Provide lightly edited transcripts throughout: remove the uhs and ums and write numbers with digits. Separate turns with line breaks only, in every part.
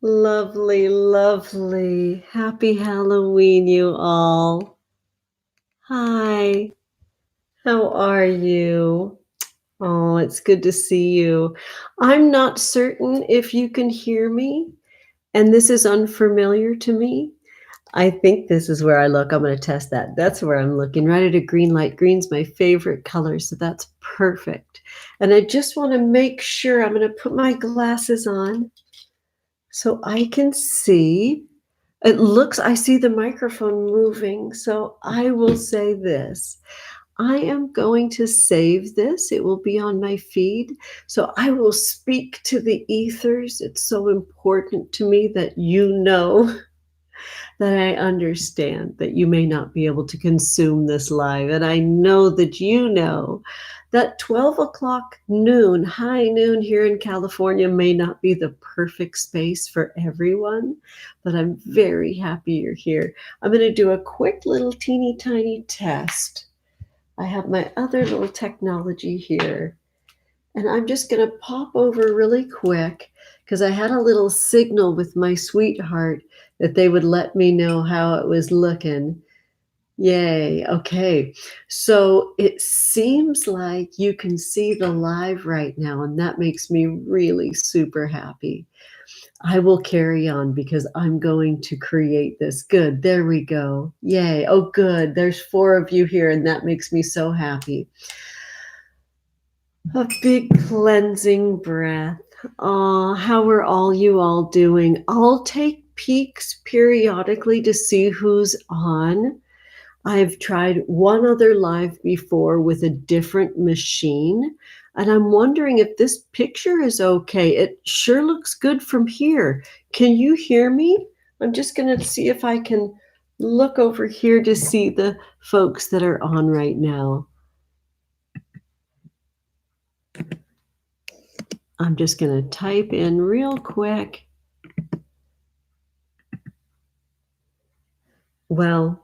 Lovely, lovely. Happy Halloween, you all. Hi, how are you? Oh, it's good to see you. I'm not certain if you can hear me, and this is unfamiliar to me. I think this is where I look. I'm going to test that. That's where I'm looking, right at a green light. Green's my favorite color, so that's perfect. And I just want to make sure I'm going to put my glasses on so I can see. I see the microphone moving, so I will say this. I am going to save this. It will be on my feed. So I will speak to the ethers. It's so important to me that you know that I understand that you may not be able to consume this live. And I know that you know that 12 o'clock noon, high noon here in California may not be the perfect space for everyone, but I'm very happy you're here. I'm going to do a quick little teeny tiny test. I have my other little technology here, and I'm just going to pop over really quick because I had a little signal with my sweetheart that they would let me know how it was looking. Yay. Okay. So it seems like you can see the live right now, and that makes me really super happy. I will carry on because I'm going to create this. Good. There we go. Yay. Oh, good. There's 4 of you here, and that makes me so happy. A big cleansing breath. How are all you all doing? I'll take peeks periodically to see who's on. I've tried one other live before with a different machine, and I'm wondering if this picture is okay. It sure looks good from here. Can you hear me? I'm just going to see if I can look over here to see the folks that are on right now. I'm just going to type in real quick. Well,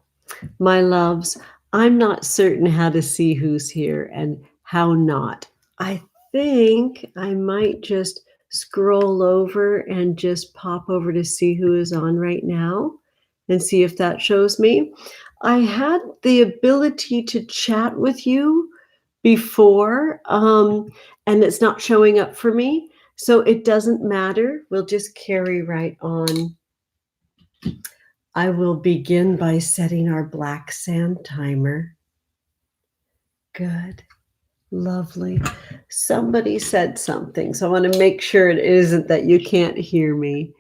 my loves, I'm not certain how to see who's here and how not. I think I might just scroll over and just pop over to see who is on right now and see if that shows me. I had the ability to chat with you before, and it's not showing up for me. So it doesn't matter. We'll just carry right on. I will begin by setting our black sand timer. Good. Lovely. Somebody said something, so I want to make sure it isn't that you can't hear me.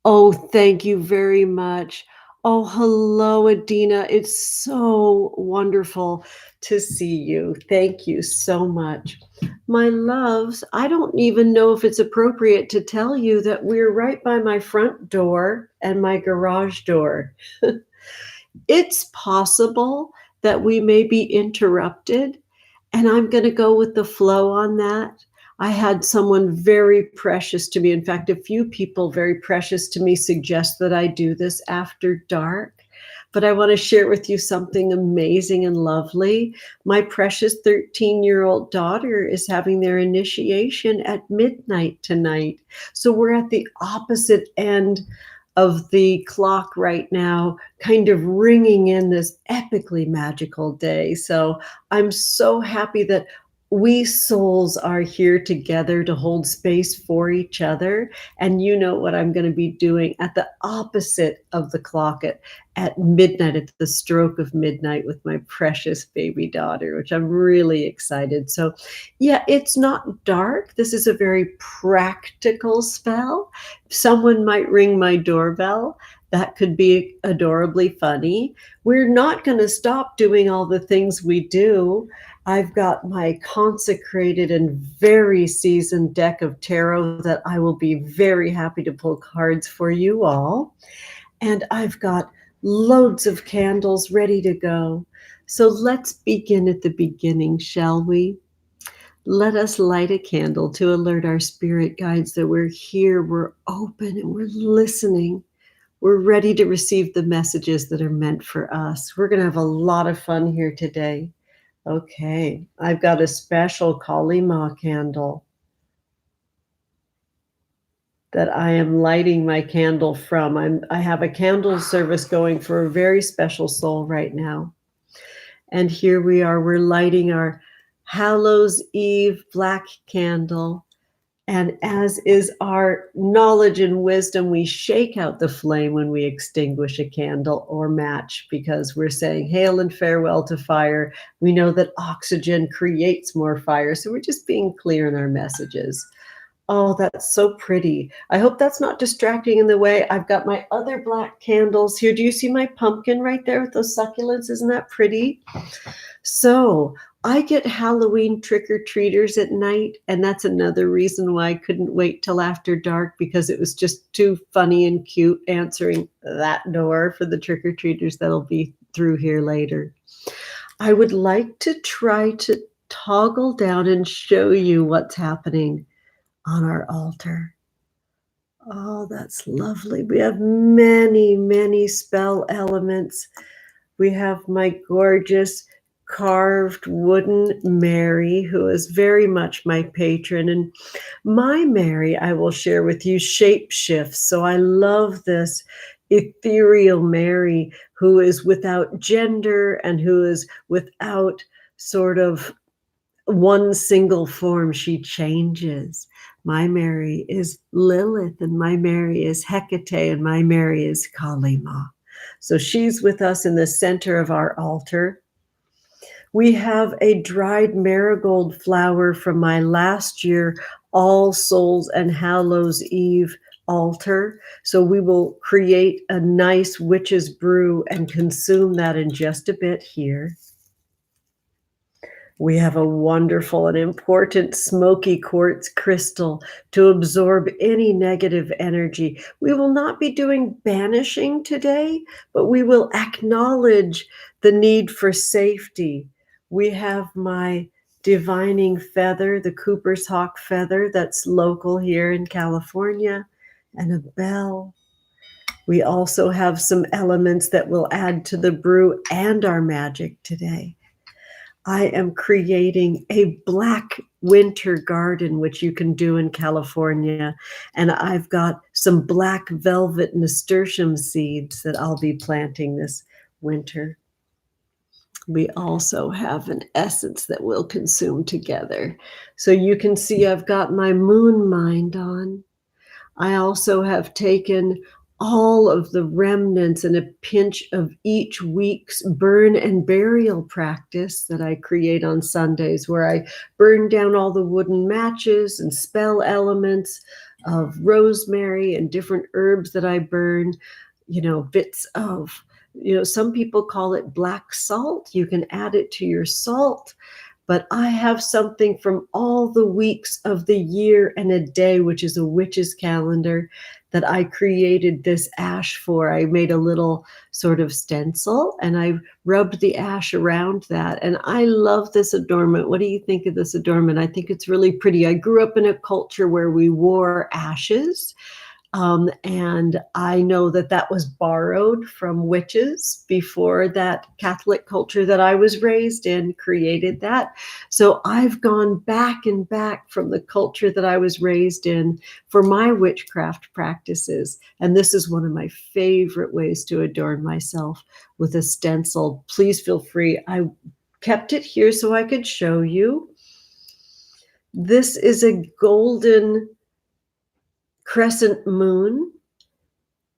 Oh, thank you very much. Oh, hello, Adina. It's so wonderful to see you. Thank you so much. My loves, I don't even know if it's appropriate to tell you that we're right by my front door and my garage door. It's possible that we may be interrupted, and I'm going to go with the flow on that. I had someone very precious to me, in fact, a few people very precious to me suggest that I do this after dark. But I want to share with you something amazing and lovely. My precious 13-year-old daughter is having their initiation at midnight tonight. So we're at the opposite end of the clock right now, kind of ringing in this epically magical day. So I'm so happy that we souls are here together to hold space for each other. And you know what I'm going to be doing at the opposite of the clock at midnight, at the stroke of midnight with my precious baby daughter, which I'm really excited. So yeah, it's not dark. This is a very practical spell. Someone might ring my doorbell. That could be adorably funny. We're not going to stop doing all the things we do. I've got my consecrated and very seasoned deck of tarot that I will be very happy to pull cards for you all. And I've got loads of candles ready to go. So let's begin at the beginning, shall we? Let us light a candle to alert our spirit guides that we're here, we're open, and we're listening. We're ready to receive the messages that are meant for us. We're going to have a lot of fun here today. Okay, I've got a special Kali Ma candle. that I am lighting my candle from. I have a candle service going for a very special soul right now. And here we are, we're lighting our Hallows Eve black candle. And as is our knowledge and wisdom, we shake out the flame when we extinguish a candle or match, because we're saying hail and farewell to fire. We know that oxygen creates more fire. So we're just being clear in our messages. Oh, that's so pretty. I hope that's not distracting in the way. I've got my other black candles here. Do you see my pumpkin right there with those succulents? Isn't that pretty? So I get Halloween trick-or-treaters at night, and that's another reason why I couldn't wait till after dark, because it was just too funny and cute answering that door for the trick-or-treaters that'll be through here later. I would like to try to toggle down and show you what's happening on our altar. Oh, that's lovely. We have many, many spell elements. We have my gorgeous carved wooden Mary, who is very much my patron. And my Mary, I will share with you, shape shifts. So I love this ethereal Mary who is without gender and who is without sort of one single form. She changes. My Mary is Lilith, and my Mary is Hecate, and my Mary is Kali Ma. So she's with us in the center of our altar. We have a dried marigold flower from my last year All Souls and Hallows Eve altar. So we will create a nice witch's brew and consume that in just a bit here. We have a wonderful and important smoky quartz crystal to absorb any negative energy. We will not be doing banishing today, but we will acknowledge the need for safety. We have my divining feather, the Cooper's hawk feather that's local here in California, and a bell. We also have some elements that will add to the brew and our magic today. I am creating a black winter garden, which you can do in California. And I've got some black velvet nasturtium seeds that I'll be planting this winter. We also have an essence that we'll consume together. So you can see I've got my moon mind on. I also have taken all of the remnants and a pinch of each week's burn and burial practice that I create on Sundays, where I burn down all the wooden matches and spell elements of rosemary and different herbs that I burn, bits of, some people call it black salt. You can add it to your salt. But I have something from all the weeks of the year and a day, which is a witch's calendar, that I created this ash for. I made a little sort of stencil and I rubbed the ash around that. And I love this adornment. What do you think of this adornment? I think it's really pretty. I grew up in a culture where we wore ashes. And I know that that was borrowed from witches before that Catholic culture that I was raised in created that. So I've gone back and back from the culture that I was raised in for my witchcraft practices. And this is one of my favorite ways to adorn myself, with a stencil. Please feel free. I kept it here so I could show you. This is a golden crescent moon,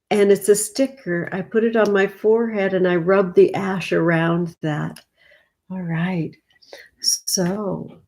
and it's a sticker. I put it on my forehead and I rub the ash around that. All right. So,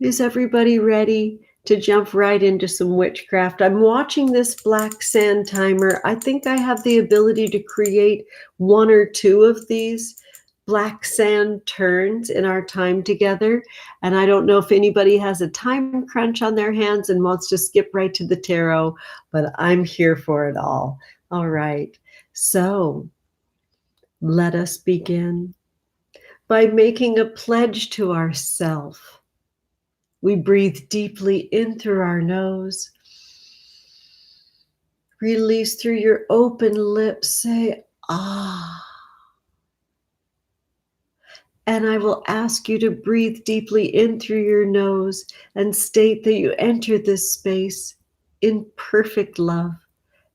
is everybody ready to jump right into some witchcraft? I'm watching this black sand timer. I think I have the ability to create one or two of these black sand turns in our time together. And I don't know if anybody has a time crunch on their hands and wants to skip right to the tarot, but I'm here for it all. All right. So let us begin by making a pledge to ourselves. We breathe deeply in through our nose. Release through your open lips. Say, ah. And I will ask you to breathe deeply in through your nose and state that you enter this space in perfect love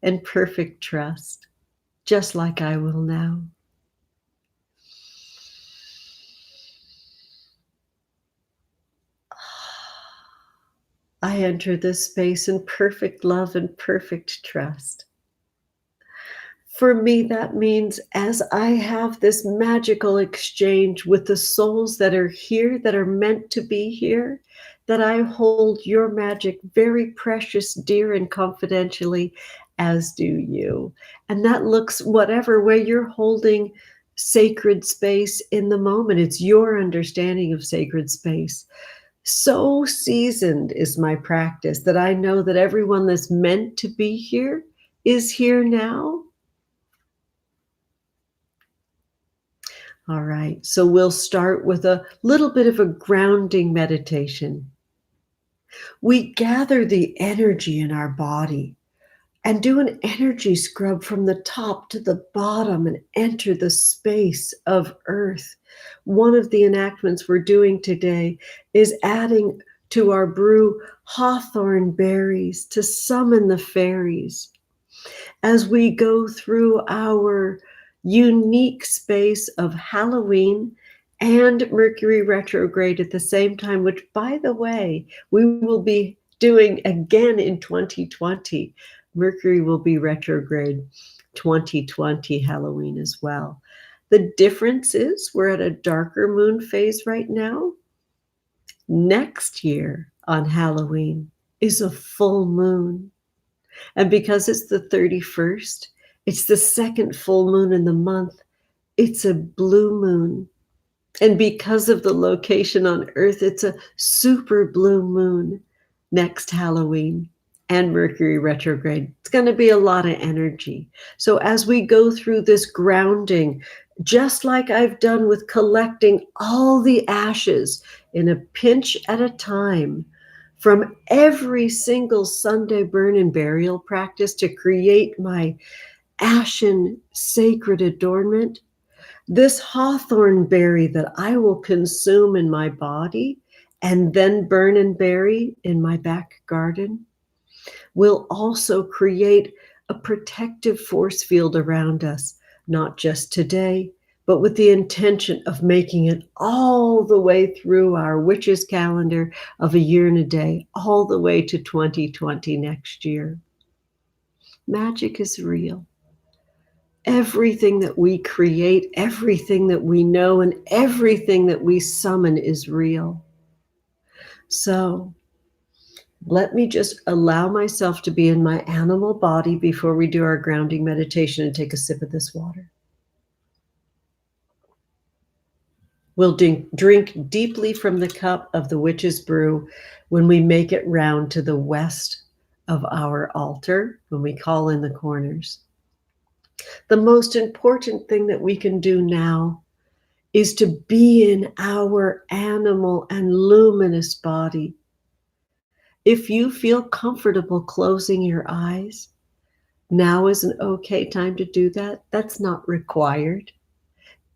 and perfect trust, just like I will now. I enter this space in perfect love and perfect trust. For me, that means as I have this magical exchange with the souls that are here, that are meant to be here, that I hold your magic very precious, dear, and confidentially, as do you. And that looks whatever way you're holding sacred space in the moment. It's your understanding of sacred space. So seasoned is my practice that I know that everyone that's meant to be here is here now. All right, so we'll start with a little bit of a grounding meditation. We gather the energy in our body and do an energy scrub from the top to the bottom and enter the space of earth. One of the enactments we're doing today is adding to our brew hawthorn berries to summon the fairies. As we go through our unique space of Halloween and Mercury retrograde at the same time, which, by the way, we will be doing again in 2020. Mercury will be retrograde 2020 Halloween as well. The difference is we're at a darker moon phase right now. Next year on Halloween is a full moon. And because it's the 31st, it's the second full moon in the month, it's a blue moon. And because of the location on Earth, it's a super blue moon next Halloween and Mercury retrograde. It's going to be a lot of energy. So as we go through this grounding, just like I've done with collecting all the ashes in a pinch at a time, from every single Sunday burn and burial practice to create my ashen sacred adornment, this hawthorn berry that I will consume in my body and then burn and bury in my back garden will also create a protective force field around us, not just today, but with the intention of making it all the way through our witches calendar of a year and a day, all the way to 2020 next year. Magic is real. Everything that we create, everything that we know, and everything that we summon is real. So let me just allow myself to be in my animal body before we do our grounding meditation and take a sip of this water. We'll drink deeply from the cup of the witch's brew when we make it round to the west of our altar, when we call in the corners. The most important thing that we can do now is to be in our animal and luminous body. If you feel comfortable closing your eyes, now is an okay time to do that. That's not required.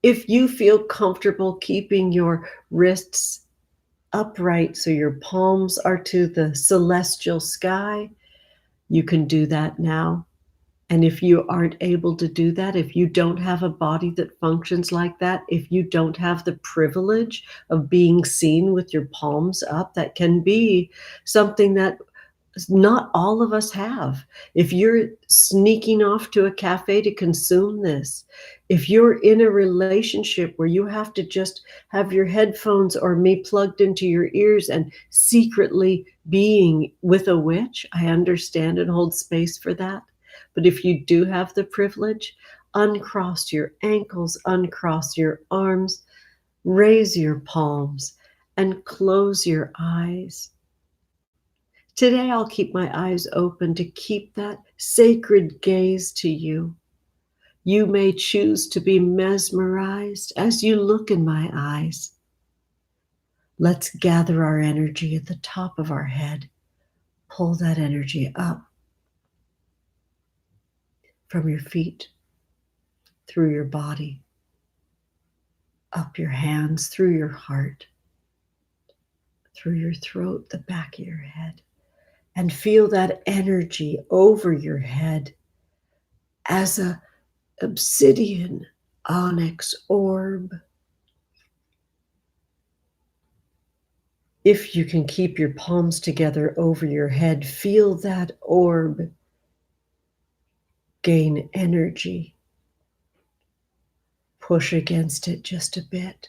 If you feel comfortable keeping your wrists upright so your palms are to the celestial sky, you can do that now. And if you aren't able to do that, if you don't have a body that functions like that, if you don't have the privilege of being seen with your palms up, that can be something that not all of us have. If you're sneaking off to a cafe to consume this, if you're in a relationship where you have to just have your headphones or me plugged into your ears and secretly being with a witch, I understand and hold space for that. But if you do have the privilege, uncross your ankles, uncross your arms, raise your palms, and close your eyes. Today, I'll keep my eyes open to keep that sacred gaze to you. You may choose to be mesmerized as you look in my eyes. Let's gather our energy at the top of our head. Pull that energy up from your feet, through your body, up your hands, through your heart, through your throat, the back of your head, and feel that energy over your head as a obsidian onyx orb. If you can keep your palms together over your head, feel that orb gain energy. Push against it just a bit.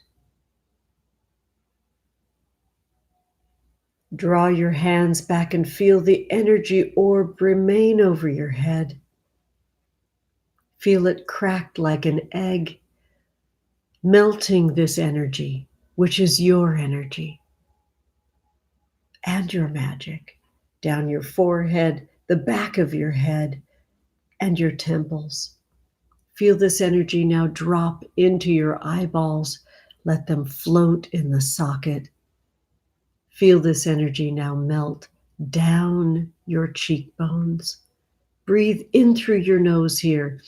Draw your hands back and feel the energy orb remain over your head. Feel it cracked like an egg, melting this energy, which is your energy and your magic, down your forehead, the back of your head, and your temples. Feel this energy now drop into your eyeballs. Let them float in the socket. Feel this energy now melt down your cheekbones. Breathe in through your nose here.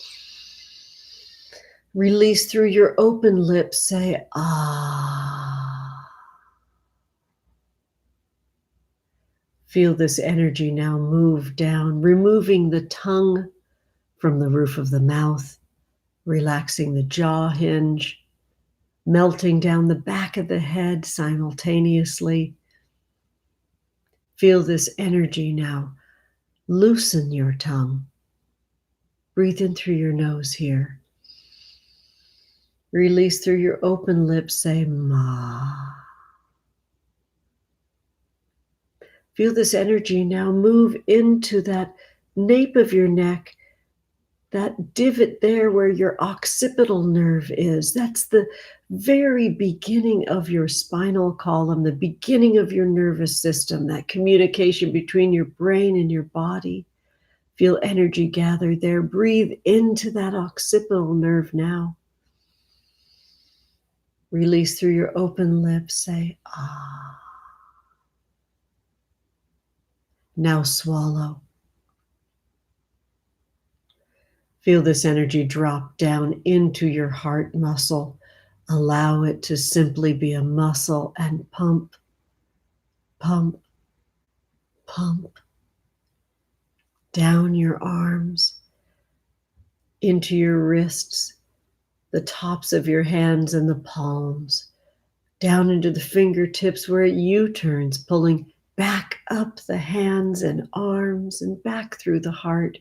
Release through your open lips. Say, ah. Feel this energy now move down, removing the tongue from the roof of the mouth, relaxing the jaw hinge, melting down the back of the head simultaneously. Feel this energy now loosen your tongue. Breathe in through your nose here. Release through your open lips. Say, ma. Feel this energy now move into that nape of your neck, that divot there where your occipital nerve is. That's the very beginning of your spinal column, the beginning of your nervous system, that communication between your brain and your body. Feel energy gather there. Breathe into that occipital nerve now. Release through your open lips. Say, ah. Now swallow. Feel this energy drop down into your heart muscle. Allow it to simply be a muscle and pump, pump, pump. Down your arms, into your wrists, the tops of your hands and the palms, down into the fingertips where it U-turns, pulling back up the hands and arms and back through the heart.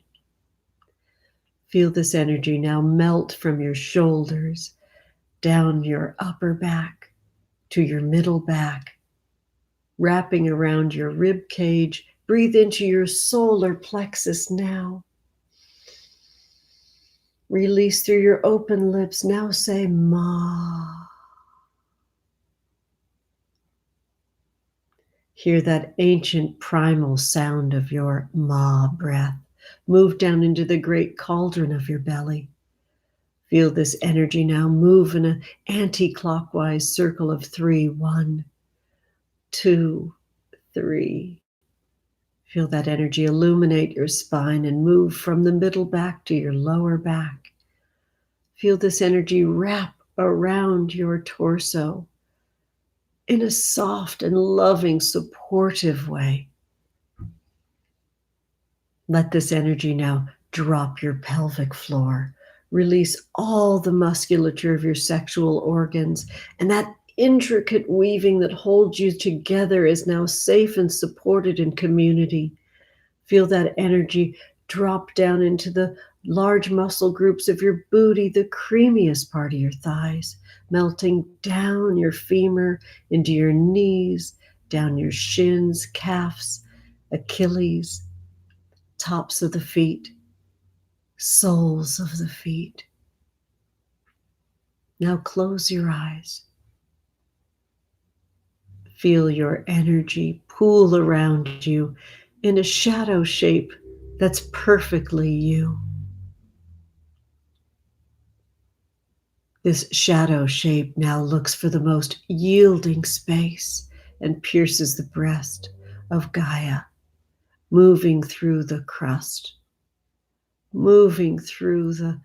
Feel this energy now melt from your shoulders, down your upper back to your middle back, wrapping around your rib cage. Breathe into your solar plexus now. Release through your open lips. Now say, ma. Hear that ancient primal sound of your ma breath. Move down into the great cauldron of your belly. Feel this energy now move in an anti-clockwise circle of 3. 1, 2, 3. Feel that energy illuminate your spine and move from the middle back to your lower back. Feel this energy wrap around your torso in a soft and loving, supportive way. Let this energy now drop your pelvic floor. Release all the musculature of your sexual organs, and that intricate weaving that holds you together is now safe and supported in community. Feel that energy drop down into the large muscle groups of your booty, the creamiest part of your thighs, melting down your femur into your knees, down your shins, calves, Achilles, tops of the feet, soles of the feet. Now close your eyes. Feel your energy pool around you in a shadow shape that's perfectly you. This shadow shape now looks for the most yielding space and pierces the breast of Gaia, moving through the crust, moving through the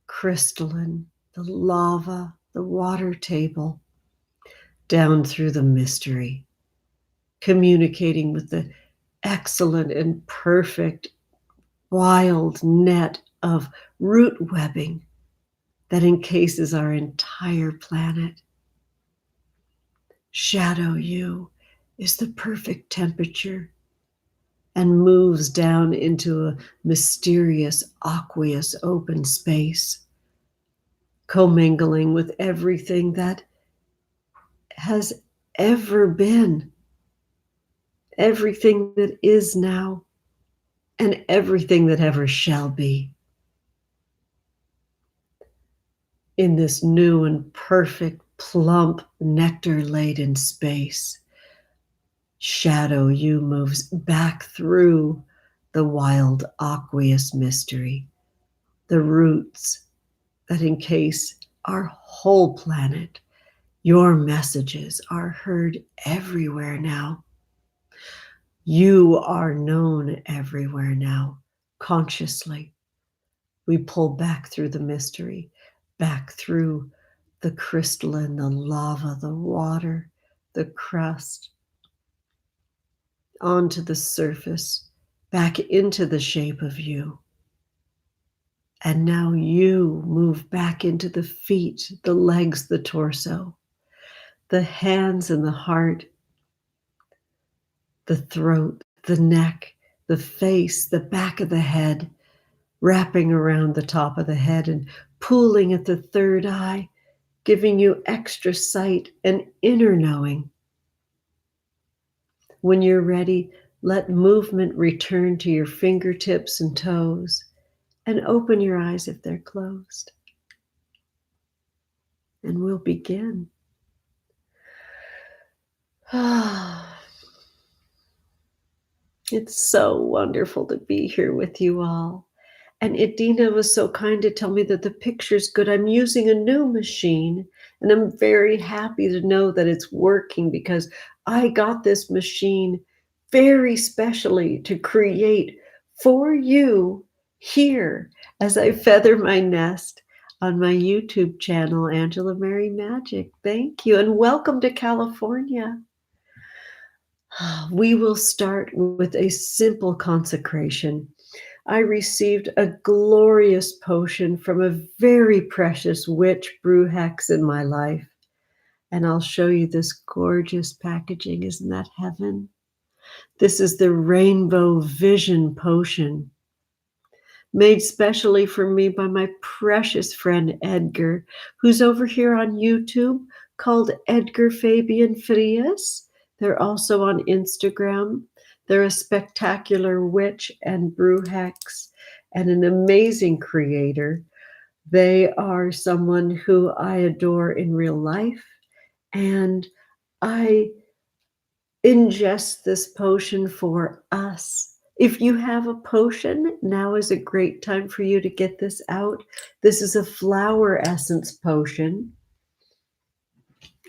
crystalline, the lava, the water table, down through the mystery, communicating with the excellent and perfect wild net of root webbing that encases our entire planet. Shadow you is the perfect temperature and moves down into a mysterious, aqueous open space, commingling with everything that has ever been, everything that is now, and everything that ever shall be. In this new and perfect, plump, nectar-laden space, shadow you moves back through the wild, aqueous mystery, the roots that encase our whole planet. Your messages are heard everywhere now. You are known everywhere now, consciously. We pull back through the mystery, back through the crystalline, the lava, the water, the crust, onto the surface, back into the shape of you. And now you move back into the feet, the legs, the torso, the hands and the heart, the throat, the neck, the face, the back of the head, wrapping around the top of the head and pooling at the third eye, giving you extra sight and inner knowing. When you're ready, let movement return to your fingertips and toes, and open your eyes if they're closed. And we'll begin. It's so wonderful to be here with you all. And Idina was so kind to tell me that the picture's good. I'm using a new machine, and I'm very happy to know that it's working because I got this machine very specially to create for you here as I feather my nest on my YouTube channel, Angela Mary Magic. Thank you, and welcome to California. We will start with a simple consecration. I received a glorious potion from a very precious witch brew hex in my life. And I'll show you this gorgeous packaging. Isn't that heaven? This is the Rainbow Vision Potion, made specially for me by my precious friend Edgar, who's over here on YouTube, called Edgar Fabian Frias. They're also on Instagram. They're a spectacular witch and brew hex and an amazing creator. They are someone who I adore in real life, and I ingest this potion for us. If you have a potion, now is a great time for you to get this out. This is a flower essence potion,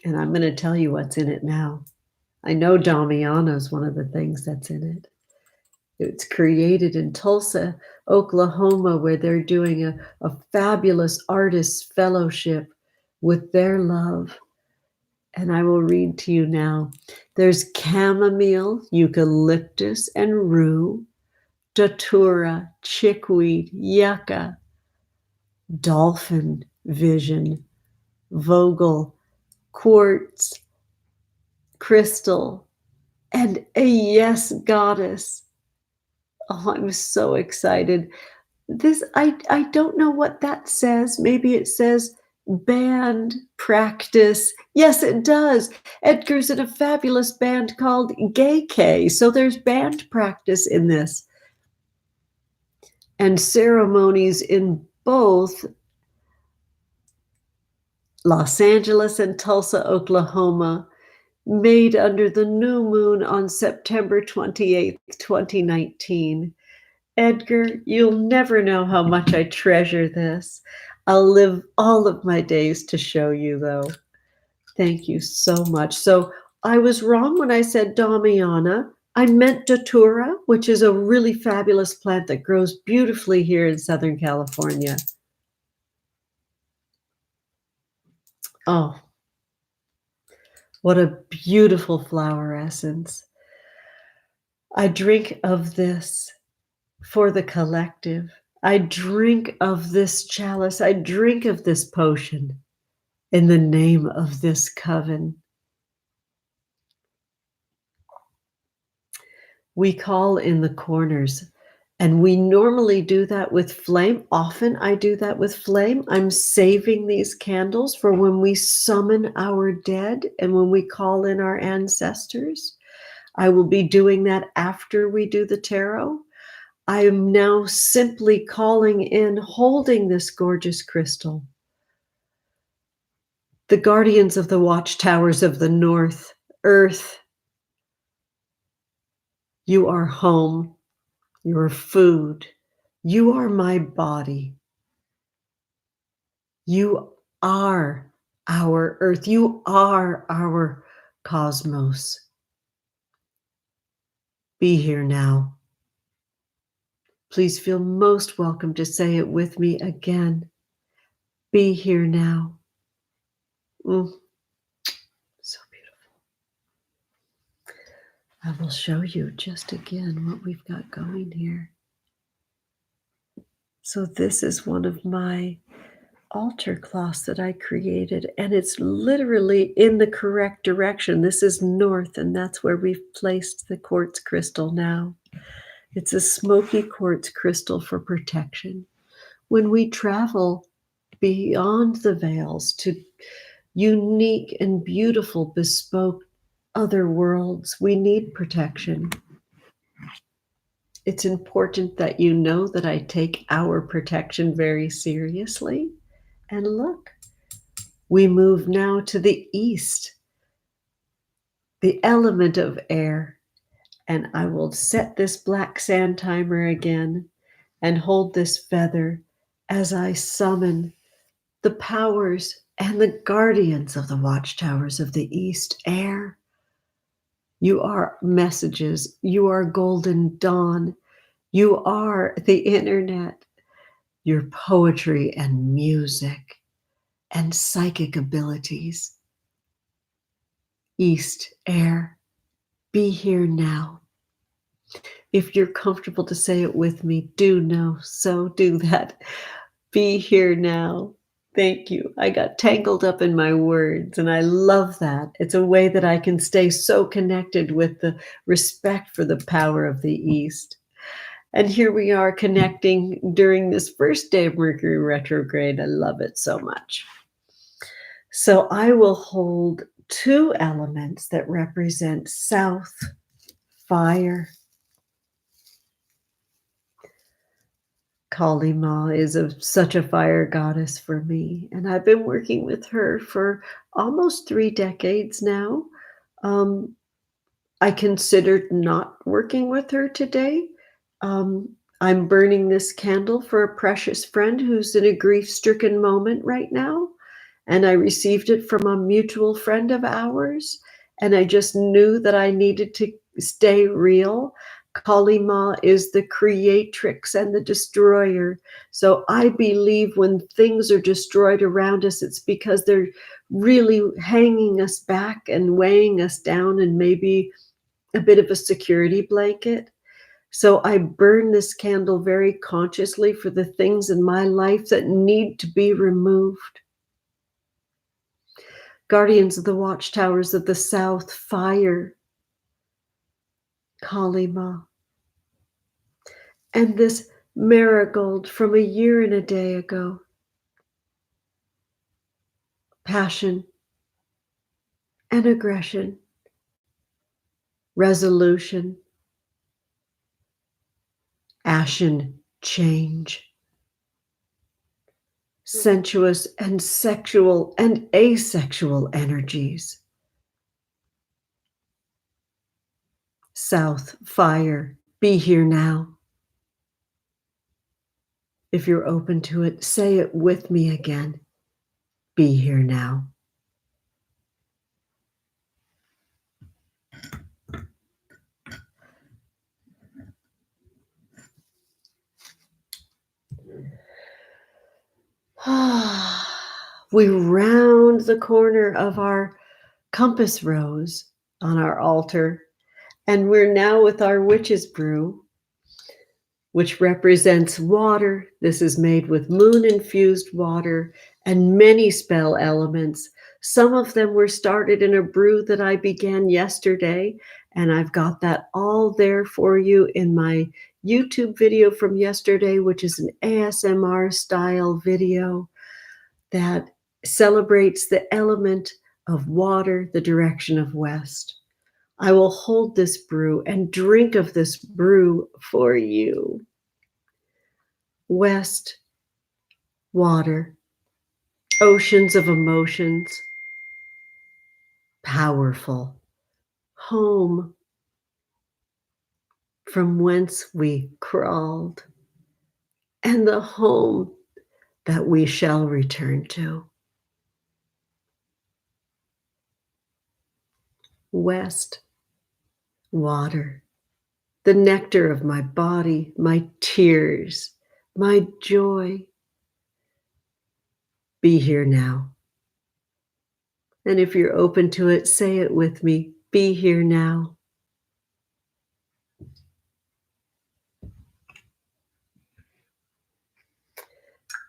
and I'm going to tell you what's in it now. I know Damiana is one of the things that's in it. It's created in Tulsa, Oklahoma, where they're doing a fabulous artist fellowship with their love. And I will read to you now. There's chamomile, eucalyptus, and rue, datura, chickweed, yucca, dolphin vision, vogel, quartz, crystal, and a yes goddess. Oh, I'm so excited. I don't know what that says. Maybe it says band practice. Yes, it does. Edgar's in a fabulous band called Gay K. So there's band practice in this. And ceremonies in both Los Angeles and Tulsa, Oklahoma, made under the new moon on September 28th, 2019. Edgar, you'll never know how much I treasure this. I'll live all of my days to show you, though. Thank you so much. So I was wrong when I said Damiana. I meant datura, which is a really fabulous plant that grows beautifully here in Southern California. Oh, what a beautiful flower essence. I drink of this for the collective. I drink of this chalice. I drink of this potion in the name of this coven. We call in the corners, and we normally do that with flame. Often I do that with flame. I'm saving these candles for when we summon our dead and when we call in our ancestors. I will be doing that after we do the tarot. I am now simply calling in, holding this gorgeous crystal. The guardians of the watchtowers of the north, earth, you are home, you are food, you are my body. You are our earth, you are our cosmos. Be here now. Please feel most welcome to say it with me again. Be here now. So beautiful. I will show you just again what we've got going here. So this is one of my altar cloths that I created, and it's literally in the correct direction. This is north, and that's where we've placed the quartz crystal now. It's a smoky quartz crystal for protection. When we travel beyond the veils to unique and beautiful, bespoke other worlds, we need protection. It's important that you know that I take our protection very seriously. And look, we move now to the east, the element of air. And I will set this black sand timer again and hold this feather as I summon the powers and the guardians of the watchtowers of the east air. You are messages. You are golden dawn. You are the internet, your poetry and music and psychic abilities. East air, be here now. If you're comfortable to say it with me, do know, so do that. Be here now. Thank you. I got tangled up in my words, and I love that. It's a way that I can stay so connected with the respect for the power of the East. And here we are connecting during this first day of Mercury retrograde. I love it so much. So I will hold two elements that represent south, fire. Kali Ma is such a fire goddess for me, and I've been working with her for almost 3 decades now. I considered not working with her today. I'm burning this candle for a precious friend who's in a grief-stricken moment right now, and I received it from a mutual friend of ours, and I just knew that I needed to stay real. Kali Ma is the creatrix and the destroyer. So I believe when things are destroyed around us, it's because they're really hanging us back and weighing us down and maybe a bit of a security blanket. So I burn this candle very consciously for the things in my life that need to be removed. Guardians of the watchtowers of the south, fire, Kali Ma. And this marigold from a year and a day ago. Passion and aggression, resolution, ashen change, sensuous and sexual and asexual energies. South, fire, be here now. If you're open to it, say it with me again. Be here now. We round the corner of our compass rose on our altar, and we're now with our witch's brew, which represents water. This is made with moon-infused water and many spell elements. Some of them were started in a brew that I began yesterday, and I've got that all there for you in my YouTube video from yesterday, which is an ASMR style video that celebrates the element of water, the direction of west. I will hold this brew and drink of this brew for you. West, water, oceans of emotions, powerful, home, from whence we crawled, and the home that we shall return to. West, water, the nectar of my body, my tears, my joy. Be here now. And if you're open to it, say it with me. Be here now.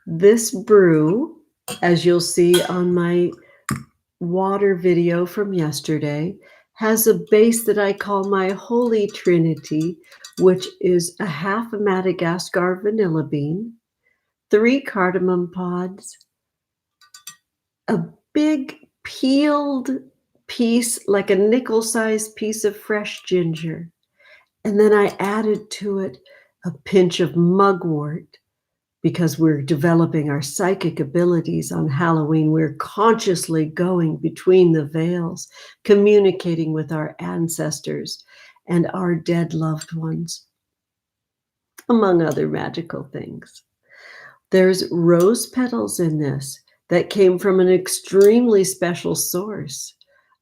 This brew, as you'll see on my water video from yesterday, has a base that I call my Holy Trinity, which is a half a Madagascar vanilla bean, 3 cardamom pods, a big peeled piece, like a nickel-sized piece of fresh ginger. And then I added to it a pinch of mugwort, because we're developing our psychic abilities on Halloween. We're consciously going between the veils, communicating with our ancestors and our dead loved ones, among other magical things. There's rose petals in this that came from an extremely special source,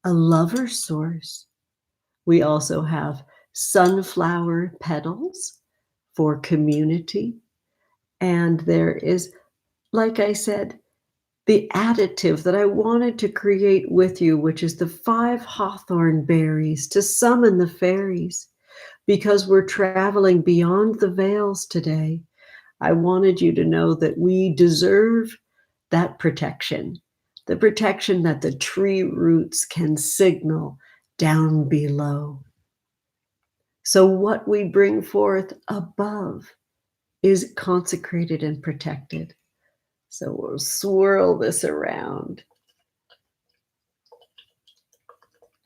a lover source. We also have sunflower petals for community. And there is, like I said, the additive that I wanted to create with you, which is the 5 hawthorn berries to summon the fairies. Because we're traveling beyond the veils today, I wanted you to know that we deserve that protection, the protection that the tree roots can signal down below. So what we bring forth above is consecrated and protected. So we'll swirl this around.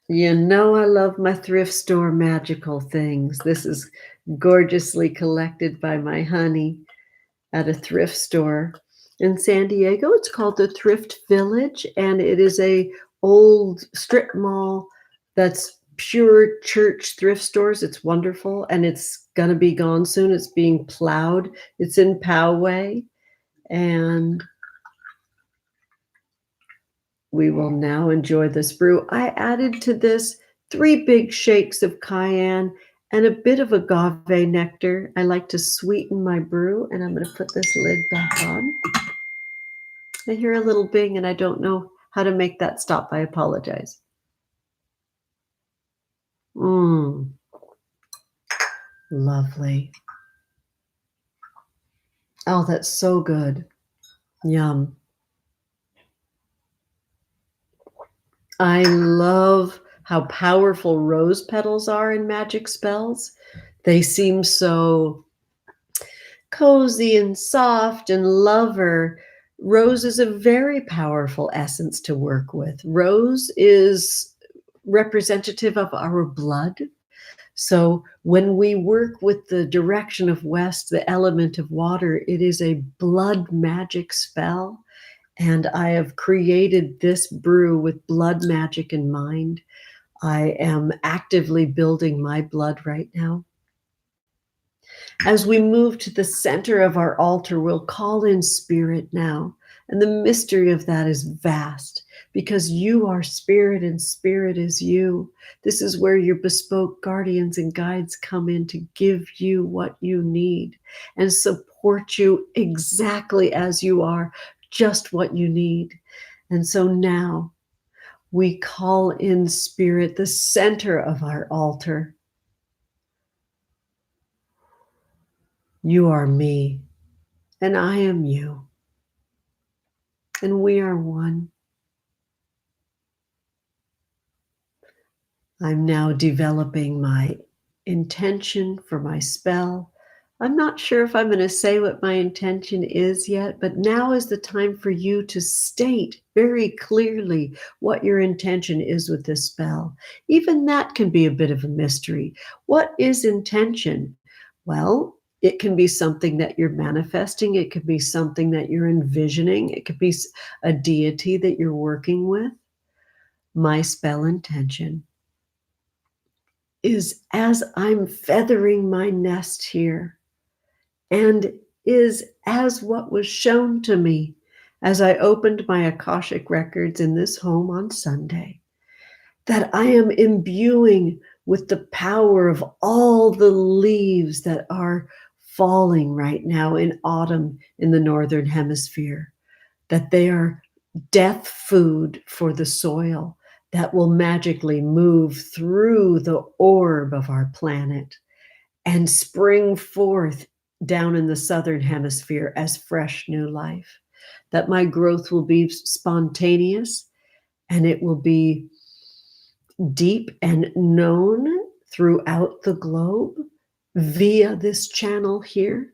You know I love my thrift store magical things. This is gorgeously collected by my honey at a thrift store in San Diego. It's called the Thrift Village, and it is a old strip mall that's pure church thrift stores. It's wonderful, and it's going to be gone soon. It's being plowed. It's in Poway, and we will now enjoy this brew. I added to this 3 big shakes of cayenne and a bit of agave nectar. I like to sweeten my brew, and I'm going to put this lid back on. I hear a little bing, and I don't know how to make that stop. I apologize. Lovely. Oh, that's so good. Yum. I love how powerful rose petals are in magic spells. They seem so cozy and soft and lover. Rose is a very powerful essence to work with. Rose is representative of our blood. So when we work with the direction of west, the element of water, it is a blood magic spell. And I have created this brew with blood magic in mind. I am actively building my blood right now. As we move to the center of our altar, we'll call in spirit now. And the mystery of that is vast, because you are spirit and spirit is you. This is where your bespoke guardians and guides come in to give you what you need and support you exactly as you are, just what you need. And so now we call in spirit the center of our altar. You are me, and I am you, and we are one. I'm now developing my intention for my spell. I'm not sure if I'm going to say what my intention is yet, but now is the time for you to state very clearly what your intention is with this spell. Even that can be a bit of a mystery. What is intention? Well, it can be something that you're manifesting. It could be something that you're envisioning. It could be a deity that you're working with. My spell intention is, as I'm feathering my nest here, and is as what was shown to me as I opened my Akashic records in this home on Sunday, that I am imbuing with the power of all the leaves that are falling right now in autumn in the Northern Hemisphere, that they are death food for the soil that will magically move through the orb of our planet and spring forth down in the Southern Hemisphere as fresh new life. That my growth will be spontaneous and it will be deep and known throughout the globe via this channel here.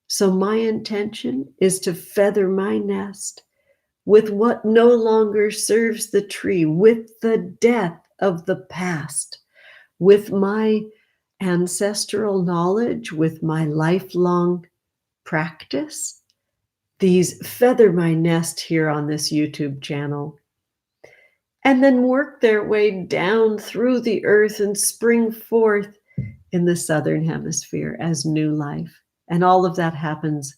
So my intention is to feather my nest with what no longer serves the tree, with the death of the past, with my ancestral knowledge, with my lifelong practice. These feather my nest here on this YouTube channel, and then work their way down through the earth and spring forth in the Southern Hemisphere as new life. And all of that happens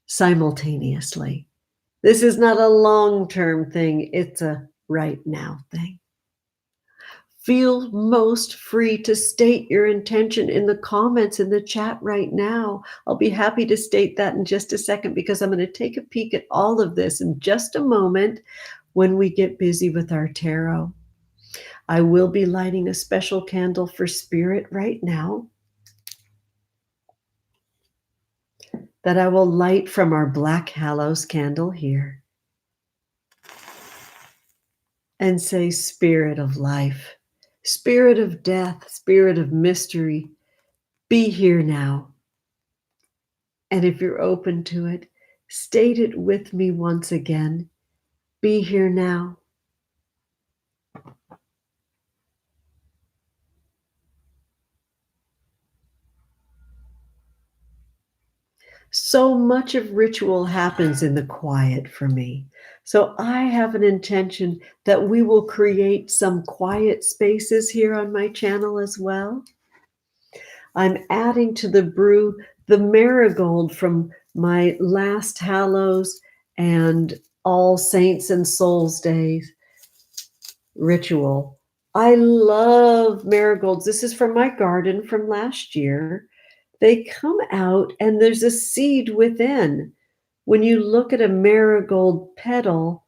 simultaneously. This is not a long-term thing. It's a right now thing. Feel most free to state your intention in the comments in the chat right now. I'll be happy to state that in just a second, because I'm going to take a peek at all of this in just a moment when we get busy with our tarot. I will be lighting a special candle for spirit right now that I will light from our Black Hallows candle here and say, Spirit of life, Spirit of death, Spirit of mystery, be here now. And if you're open to it, state it with me once again. Be here now. So much of ritual happens in the quiet for me. So I have an intention that we will create some quiet spaces here on my channel as well. I'm adding to the brew the marigold from my last Hallows and All Saints and Souls Days ritual. I love marigolds. This is from my garden from last year. They come out and there's a seed within. When you look at a marigold petal,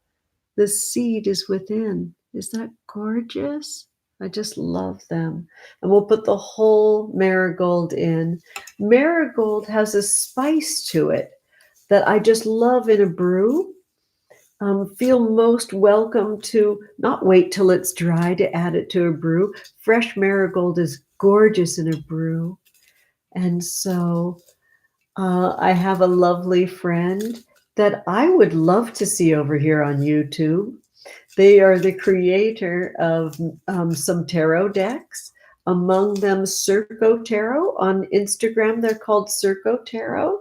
the seed is within. Is that gorgeous? I just love them. And we'll put the whole marigold in. Marigold has a spice to it that I just love in a brew. Feel most welcome to not wait till it's dry to add it to a brew. Fresh marigold is gorgeous in a brew. And so I have a lovely friend that I would love to see over here on YouTube. They are the creator of some tarot decks, among them Circo Tarot. On Instagram, they're called Circo Tarot.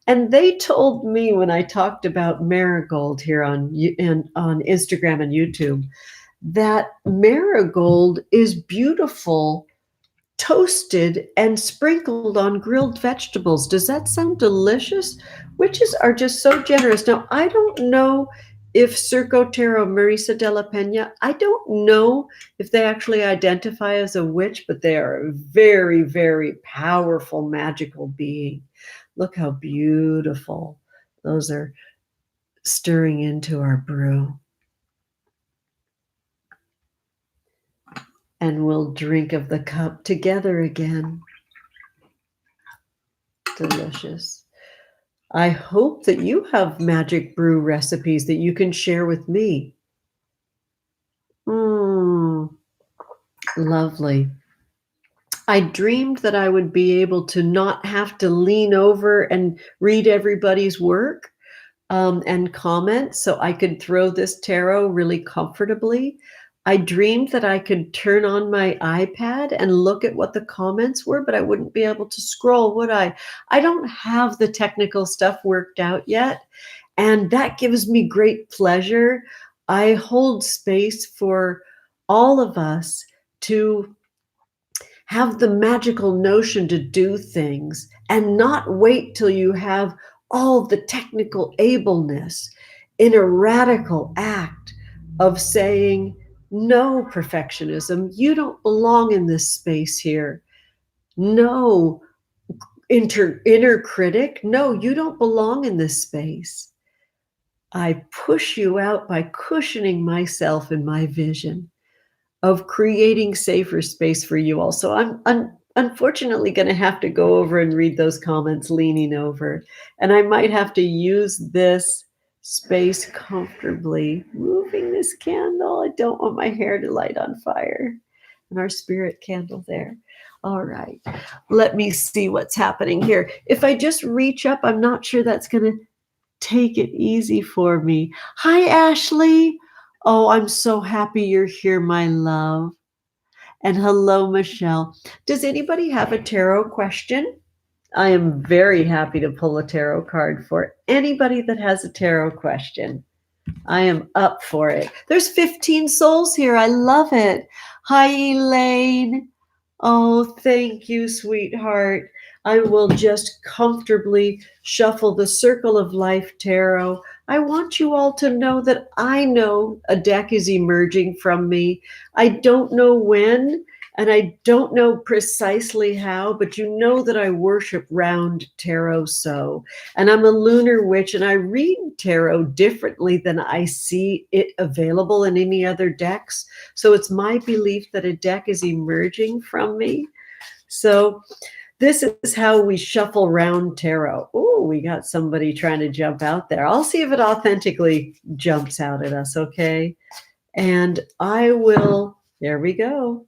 And they told me when I talked about marigold here on Instagram and YouTube, that marigold is beautiful toasted and sprinkled on grilled vegetables. Does that sound delicious? Witches are just so generous. Now, I don't know if Circo Tarot, Marisa de la Pena, I don't know if they actually identify as a witch, but they are a very, very powerful magical being. Look how beautiful. Those are stirring into our brew. And we'll drink of the cup together again. Delicious. I hope that you have magic brew recipes that you can share with me. Lovely. I dreamed that I would be able to not have to lean over and read everybody's work and comment, so I could throw this tarot really comfortably. I dreamed that I could turn on my iPad and look at what the comments were, but I wouldn't be able to scroll, would I? I don't have the technical stuff worked out yet, and that gives me great pleasure. I hold space for all of us to have the magical notion to do things and not wait till you have all the technical ableness in a radical act of saying, no, perfectionism, you don't belong in this space here. No, inner critic, no, you don't belong in this space. I push you out by cushioning myself in my vision of creating safer space for you all. So I'm unfortunately going to have to go over and read those comments leaning over. And I might have to use this space comfortably, moving this candle. I don't want my hair to light on fire. And our spirit candle there. All right, let me see what's happening here. If I just reach up, I'm not sure that's going to take it easy for me. Hi, Ashley. Oh, I'm so happy you're here, my love. And hello, Michelle. Does anybody have a tarot question? I am very happy to pull a tarot card for anybody that has a tarot question. I am up for it. There's 15 souls here. I love it. Hi, Elaine. Oh, thank you, sweetheart. I will just comfortably shuffle the Circle of Life Tarot. I want you all to know that I know a deck is emerging from me. I don't know when, and I don't know precisely how, but you know that I worship round tarot so. And I'm a lunar witch, and I read tarot differently than I see it available in any other decks. So it's my belief that a deck is emerging from me. So this is how we shuffle round tarot. Oh, we got somebody trying to jump out there. I'll see if it authentically jumps out at us, okay? And I will, there we go.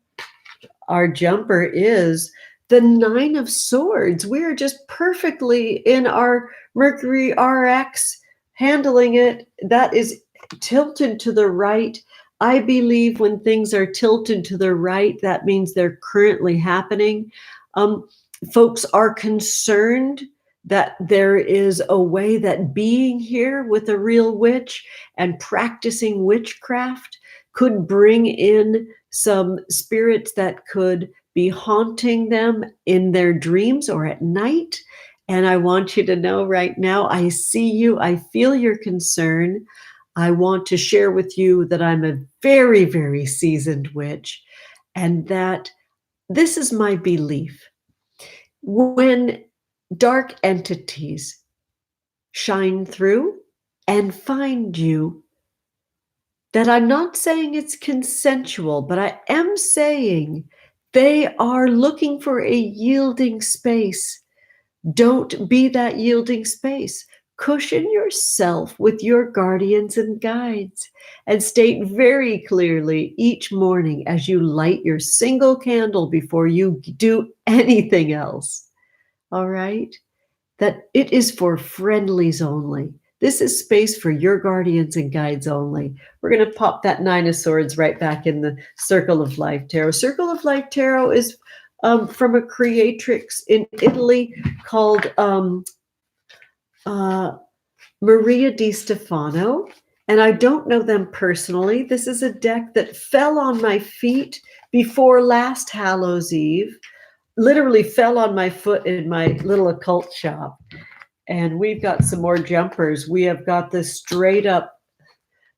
Our jumper is the 9 of Swords. We are just perfectly in our Mercury RX, handling it. That is tilted to the right. I believe when things are tilted to the right, that means they're currently happening. Folks are concerned that there is a way that being here with a real witch and practicing witchcraft could bring in some spirits that could be haunting them in their dreams or at night. And I want you to know right now, I see you, I feel your concern. I want to share with you that I'm a very, very seasoned witch, and that this is my belief. When dark entities shine through and find you, that I'm not saying it's consensual, but I am saying they are looking for a yielding space. Don't be that yielding space. Cushion yourself with your guardians and guides and state very clearly each morning as you light your single candle before you do anything else, all right, that it is for friendlies only. This is space for your guardians and guides only. We're going to pop that 9 of Swords right back in the Circle of Life Tarot. Circle of Life Tarot is from a creatrix in Italy called Maria Di Stefano, and I don't know them personally. This is a deck that fell on my feet before last Hallows Eve, literally fell on my foot in my little occult shop. And we've got some more jumpers. We have got this straight up,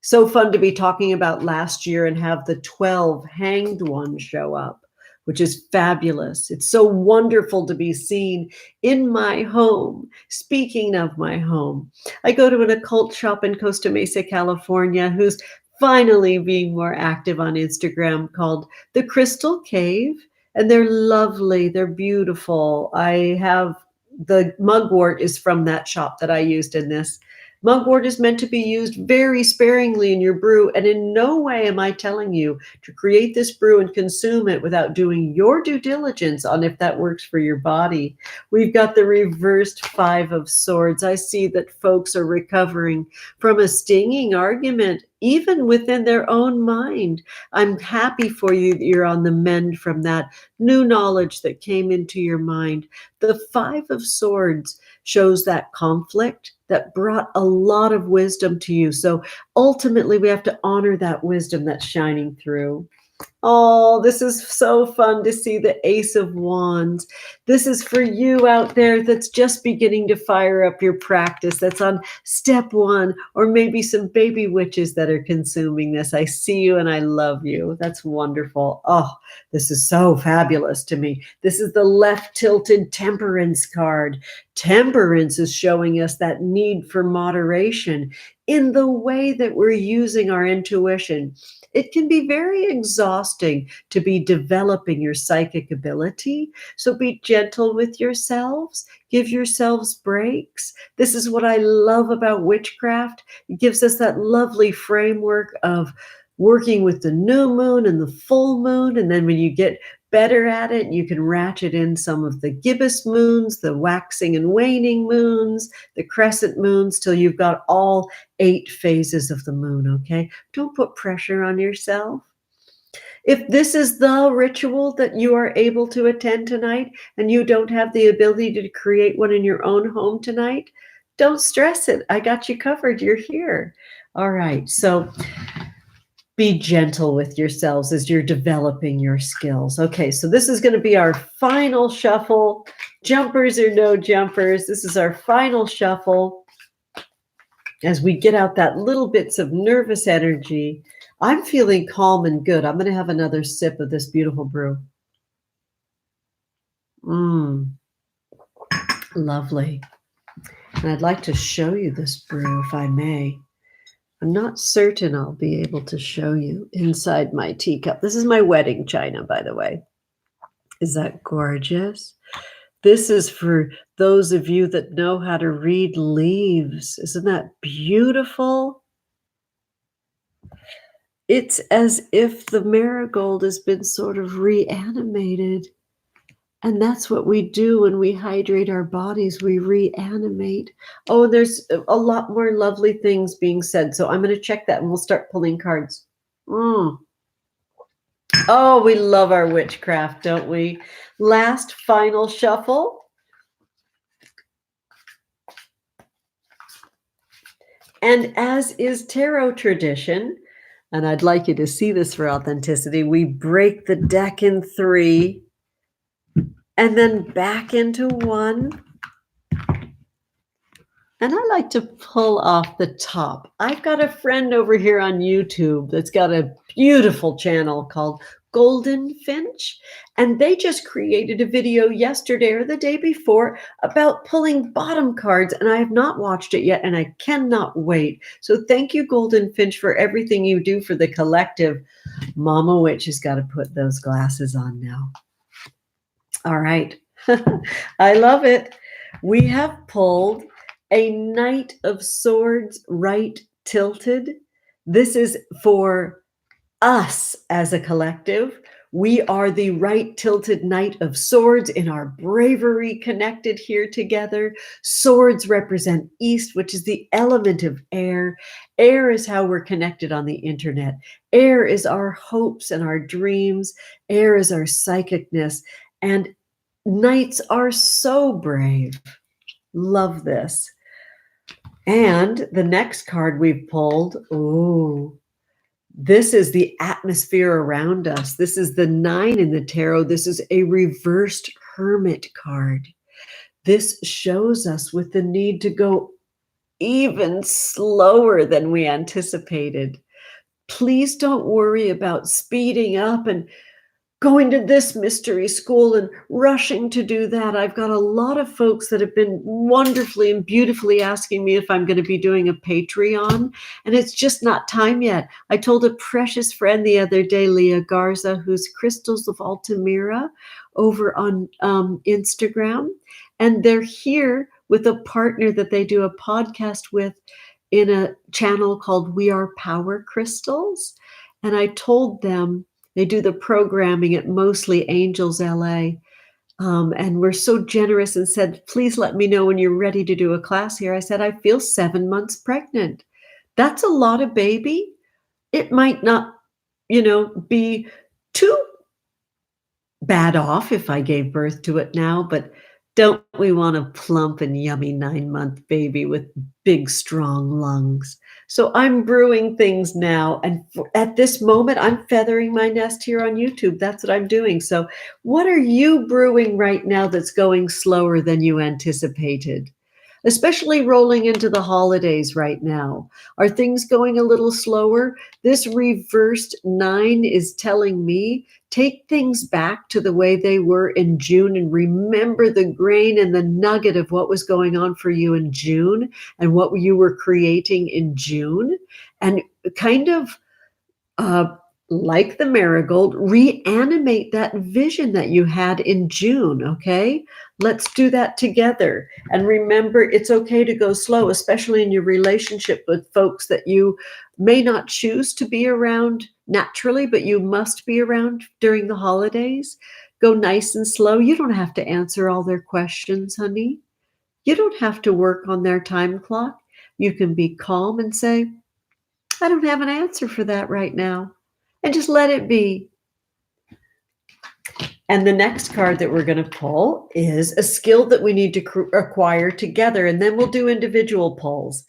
so fun to be talking about last year and have the 12 hanged ones show up. which is fabulous. It's so wonderful to be seen in my home. Speaking of my home, I go to an occult shop in Costa Mesa, California, who's finally being more active on Instagram, called The Crystal Cave. And they're lovely. They're beautiful. I have the mugwort is from that shop that I used in this. Mugwort is meant to be used very sparingly in your brew, and in no way am I telling you to create this brew and consume it without doing your due diligence on if that works for your body. We've got the reversed Five of Swords. I see that folks are recovering from a stinging argument, even within their own mind. I'm happy for you that you're on the mend from that new knowledge that came into your mind. The Five of Swords shows that conflict that brought a lot of wisdom to you. So ultimately, we have to honor that wisdom that's shining through. Oh, this is so fun to see the Ace of Wands. This is for you out there that's just beginning to fire up your practice, that's on step one, or maybe some baby witches that are consuming this. I see you and I love you. That's wonderful. Oh, this is so fabulous to me. This is the left tilted Temperance card. Temperance is showing us that need for moderation in the way that we're using our intuition. It can be very exhausting to be developing your psychic ability. So be gentle with yourselves. Give yourselves breaks. This is what I love about witchcraft. It gives us that lovely framework of working with the new moon and the full moon. And then when you get better at it, you can ratchet in some of the gibbous moons, the waxing and waning moons, the crescent moons, till you've got all 8 phases of the moon, okay? Don't put pressure on yourself. If this is the ritual that you are able to attend tonight and you don't have the ability to create one in your own home tonight, don't stress it. I got you covered. You're here. All right. So be gentle with yourselves as you're developing your skills. Okay, so this is going to be our final shuffle. Jumpers or no jumpers, this is our final shuffle. As we get out that little bits of nervous energy, I'm feeling calm and good. I'm going to have another sip of this beautiful brew. Lovely. And I'd like to show you this brew if I may. I'm not certain I'll be able to show you inside my teacup. This is my wedding china, by the way. Is that gorgeous? This is for those of you that know how to read leaves. Isn't that beautiful? It's as if the marigold has been sort of reanimated. And that's what we do when we hydrate our bodies. We reanimate. Oh, there's a lot more lovely things being said. So I'm going to check that and we'll start pulling cards. Oh, we love our witchcraft, don't we? Last final shuffle. And as is tarot tradition, and I'd like you to see this for authenticity, we break the deck in 3. And then back into 1. And I like to pull off the top. I've got a friend over here on YouTube that's got a beautiful channel called Golden Finch. And they just created a video yesterday or the day before about pulling bottom cards. And I have not watched it yet, and I cannot wait. So thank you, Golden Finch, for everything you do for the collective. Mama Witch has got to put those glasses on now. All right. I love it. We have pulled a Knight of Swords right tilted. This is for us as a collective. We are the right tilted Knight of Swords in our bravery connected here together. Swords represent East, which is the element of air. Air is how we're connected on the internet. Air is our hopes and our dreams. Air is our psychicness. And knights are so brave. Love this. And the next card we've pulled, this is the atmosphere around us. This is the 9 in the tarot. This is a reversed Hermit card. This shows us with the need to go even slower than we anticipated. Please don't worry about speeding up and going to this mystery school and rushing to do that. I've got a lot of folks that have been wonderfully and beautifully asking me if I'm going to be doing a Patreon, and it's just not time yet. I told a precious friend the other day, Leah Garza, who's Crystals of Altamira over on Instagram, and they're here with a partner that they do a podcast with in a channel called We Are Power Crystals. And I told them, they do the programming at Mostly Angels LA. And were so generous and said, please let me know when you're ready to do a class here. I said, I feel 7 months pregnant. That's a lot of baby. It might not, be too bad off if I gave birth to it now, but don't we want a plump and yummy 9-month baby with big, strong lungs? So I'm brewing things now. And at this moment, I'm feathering my nest here on YouTube. That's what I'm doing. So what are you brewing right now that's going slower than you anticipated? Especially rolling into the holidays right now. Are things going a little slower? This reversed 9 is telling me take things back to the way they were in June and remember the grain and the nugget of what was going on for you in June and what you were creating in June, and kind of like the marigold, reanimate that vision that you had in June, okay? Let's do that together. And remember, it's okay to go slow, especially in your relationship with folks that you may not choose to be around naturally, but you must be around during the holidays. Go nice and slow. You don't have to answer all their questions, honey. You don't have to work on their time clock. You can be calm and say, I don't have an answer for that right now. And just let it be. And the next card that we're going to pull is a skill that we need to acquire together. And then we'll do individual pulls.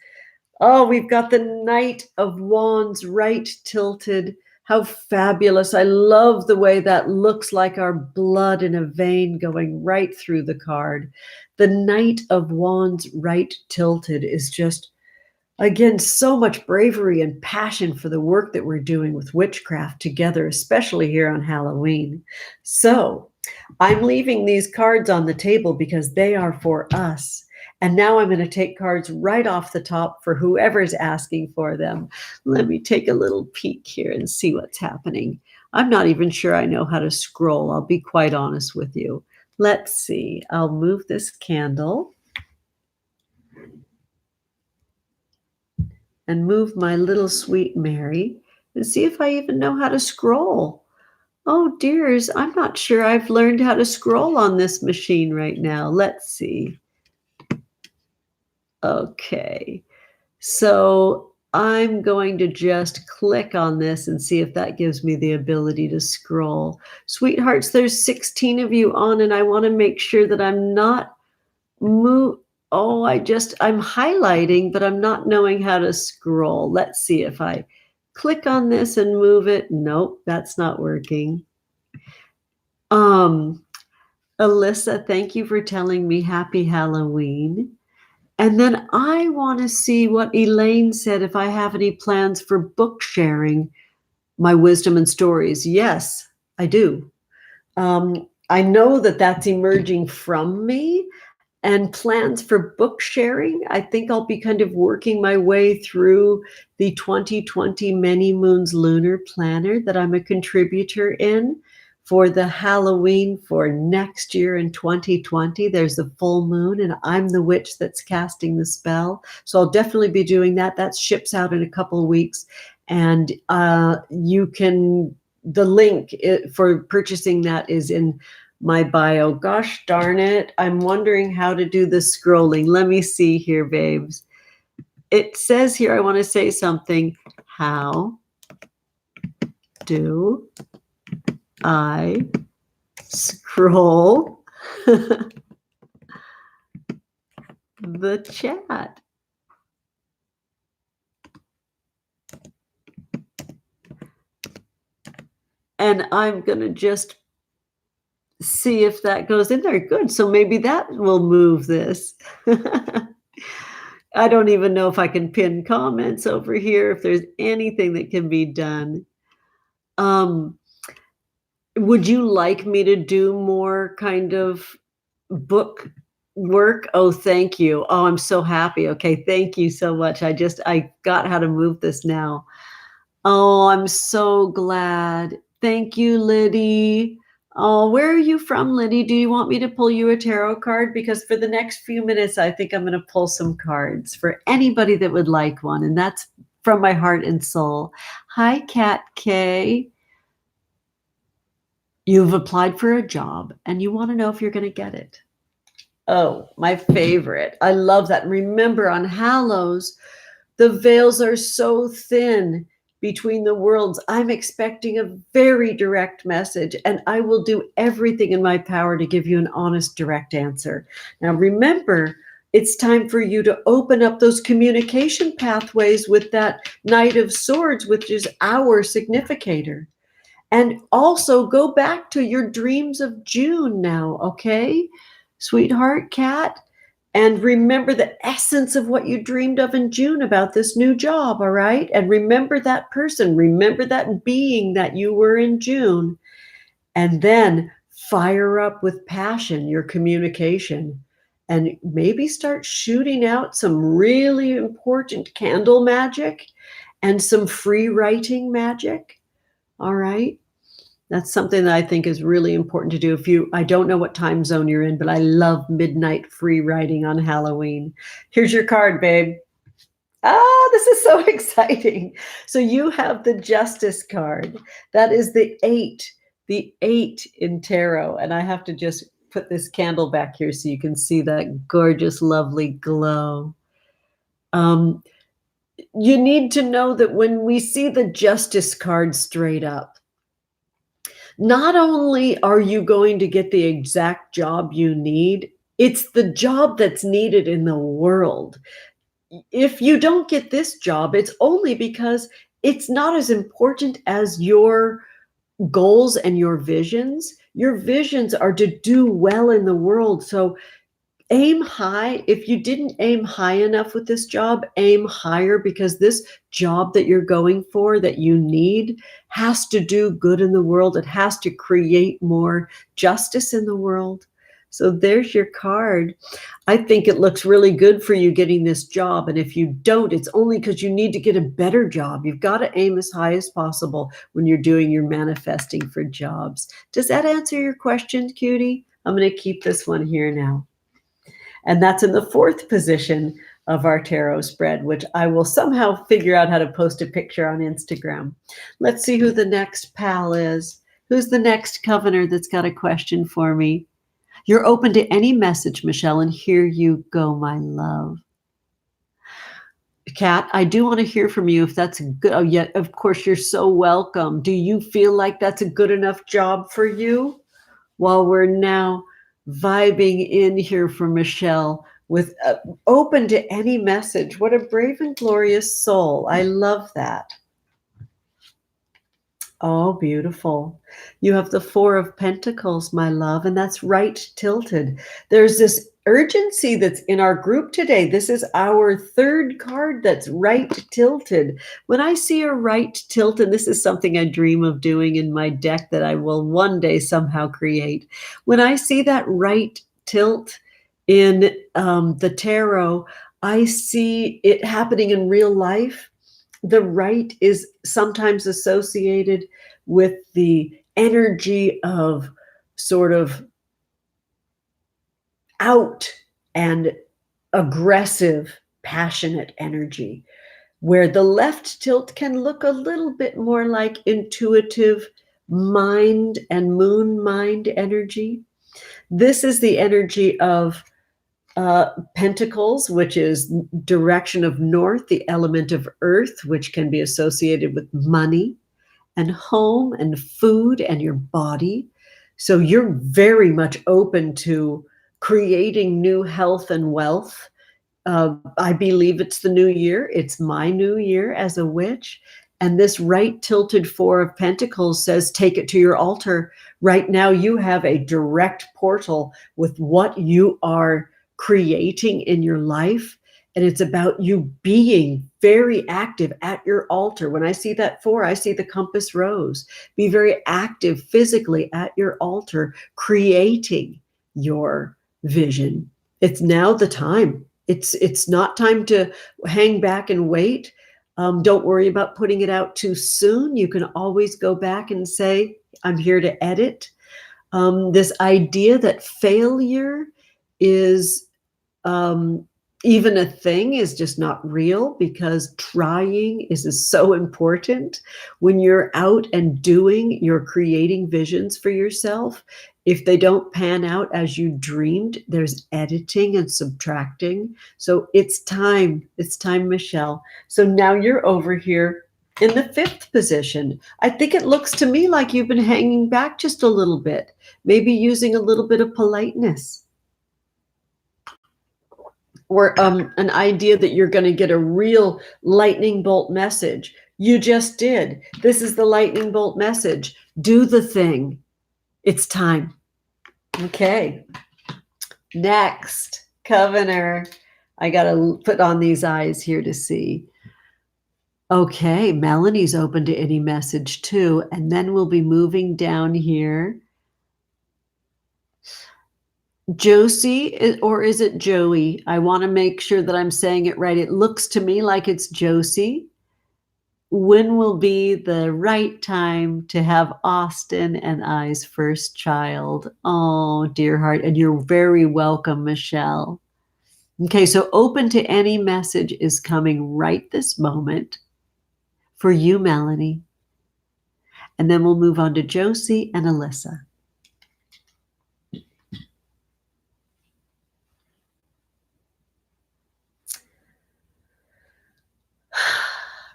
Oh, we've got the Knight of Wands right tilted. How fabulous. I love the way that looks like our blood in a vein going right through the card. The Knight of Wands right tilted is just, again, so much bravery and passion for the work that we're doing with witchcraft together, especially here on Halloween. So I'm leaving these cards on the table because they are for us. And now I'm going to take cards right off the top for whoever's asking for them. Let me take a little peek here and see what's happening. I'm not even sure I know how to scroll. I'll be quite honest with you. Let's see. I'll move this candle and move my little sweet Mary and see if I even know how to scroll. Oh, dears, I'm not sure I've learned how to scroll on this machine right now. Let's see. Okay, so I'm going to just click on this and see if that gives me the ability to scroll. Sweethearts, there's 16 of you on, and I want to make sure that I'm not Oh, I'm highlighting, but I'm not knowing how to scroll. Let's see if I click on this and move it. Nope, that's not working. Alyssa, thank you for telling me happy Halloween. And then I want to see what Elaine said, if I have any plans for book sharing my wisdom and stories. Yes, I do. I know that that's emerging from me. And plans for book sharing, I think I'll be kind of working my way through the 2020 Mnay Moons Lunar Planner that I'm a contributor in for the Halloween for next year in 2020. There's the full moon, and I'm the witch that's casting the spell. So I'll definitely be doing that. That ships out in a couple of weeks. And the link for purchasing that is in my bio. Gosh darn it. I'm wondering how to do the scrolling. Let me see here, babes. It says here, I want to say something. How do I scroll the chat? And I'm going to just see if that goes in there. Good. So maybe that will move this. I don't even know if I can pin comments over here, if there's anything that can be done. Would you like me to do more kind of book work? Oh, thank you. Oh, I'm so happy. Okay, thank you so much. I got how to move this now. Oh, I'm so glad. Thank you, Liddy. Oh, where are you from, Liddy? Do you want me to pull you a tarot card? Because for the next few minutes, I think I'm going to pull some cards for anybody that would like one. And that's from my heart and soul. Hi, Kat K. You've applied for a job and you want to know if you're going to get it. Oh, my favorite. I love that. Remember, on Hallows, the veils are so thin between the worlds. I'm expecting a very direct message, and I will do everything in my power to give you an honest, direct answer. Now, remember, it's time for you to open up those communication pathways with that Knight of Swords, which is our significator. And also go back to your dreams of June now, okay? Sweetheart, Kat? And remember the essence of what you dreamed of in June about this new job, all right? And remember that person, remember that being that you were in June. And then fire up with passion your communication. And maybe start shooting out some really important candle magic and some free writing magic. All right. That's something that I think is really important to do. I don't know what time zone you're in, but I love midnight free writing on Halloween. Here's your card, babe. This is so exciting. So you have the Justice card. That is the 8 in tarot. And I have to just put this candle back here so you can see that gorgeous, lovely glow. You need to know that when we see the Justice card straight up, not only are you going to get the exact job you need, it's the job that's needed in the world. If you don't get this job, it's only because it's not as important as your goals and your visions. Your visions are to do well in the world. So aim high. If you didn't aim high enough with this job, aim higher, because this job that you're going for, that you need, has to do good in the world. It has to create more justice in the world. So there's your card. I think it looks really good for you getting this job. And if you don't, it's only because you need to get a better job. You've got to aim as high as possible when you're doing your manifesting for jobs. Does that answer your question, cutie? I'm going to keep this one here now. And that's in the 4th position of our tarot spread, which I will somehow figure out how to post a picture on Instagram. Let's see who the next pal is. Who's the next covener that's got a question for me? You're open to any message, Michelle, and here you go, my love. Kat, I do want to hear from you if that's good. Oh, yeah, of course, you're so welcome. Do you feel like that's a good enough job for you? While we're now vibing in here for Michelle with open to any message. What a brave and glorious soul. I love that. Oh, beautiful. You have the 4 of Pentacles, my love, and that's right tilted. There's this urgency that's in our group today. This is our 3rd card that's right tilted. When I see a right tilt, and this is something I dream of doing in my deck that I will one day somehow create. When I see that right tilt in the tarot, I see it happening in real life. The right is sometimes associated with the energy of sort of out and aggressive, passionate energy, where the left tilt can look a little bit more like intuitive mind and moon mind energy. This is the energy of Pentacles, which is direction of north, the element of earth, which can be associated with money and home and food and your body. So you're very much open to creating new health and wealth. I believe it's the new year. It's my new year as a witch. And this right tilted 4 of Pentacles says, take it to your altar. Right now, you have a direct portal with what you are creating in your life. And it's about you being very active at your altar. When I see that 4, I see the compass rose. Be very active physically at your altar, creating your vision. It's now the time. It's not time to hang back and wait. Don't worry about putting it out too soon. You can always go back and say, I'm here to edit. This idea that failure is even a thing is just not real, because trying is so important. When you're out and doing, you're creating visions for yourself. If they don't pan out as you dreamed, there's editing and subtracting. So it's time. It's time, Michelle. So now you're over here in the 5th position. I think it looks to me like you've been hanging back just a little bit, maybe using a little bit of politeness, or an idea that you're going to get a real lightning bolt message. You just did. This is the lightning bolt message. Do the thing. It's time. Okay. Next, Covener. I got to put on these eyes here to see. Okay, Melanie's open to any message too. And then we'll be moving down here. Josie, or is it Joey? I want to make sure that I'm saying it right. It looks to me like it's Josie. When will be the right time to have Austin and I's first child? Oh, dear heart. And you're very welcome, Michelle. Okay, so open to any message is coming right this moment for you, Melanie. And then we'll move on to Josie and Alyssa.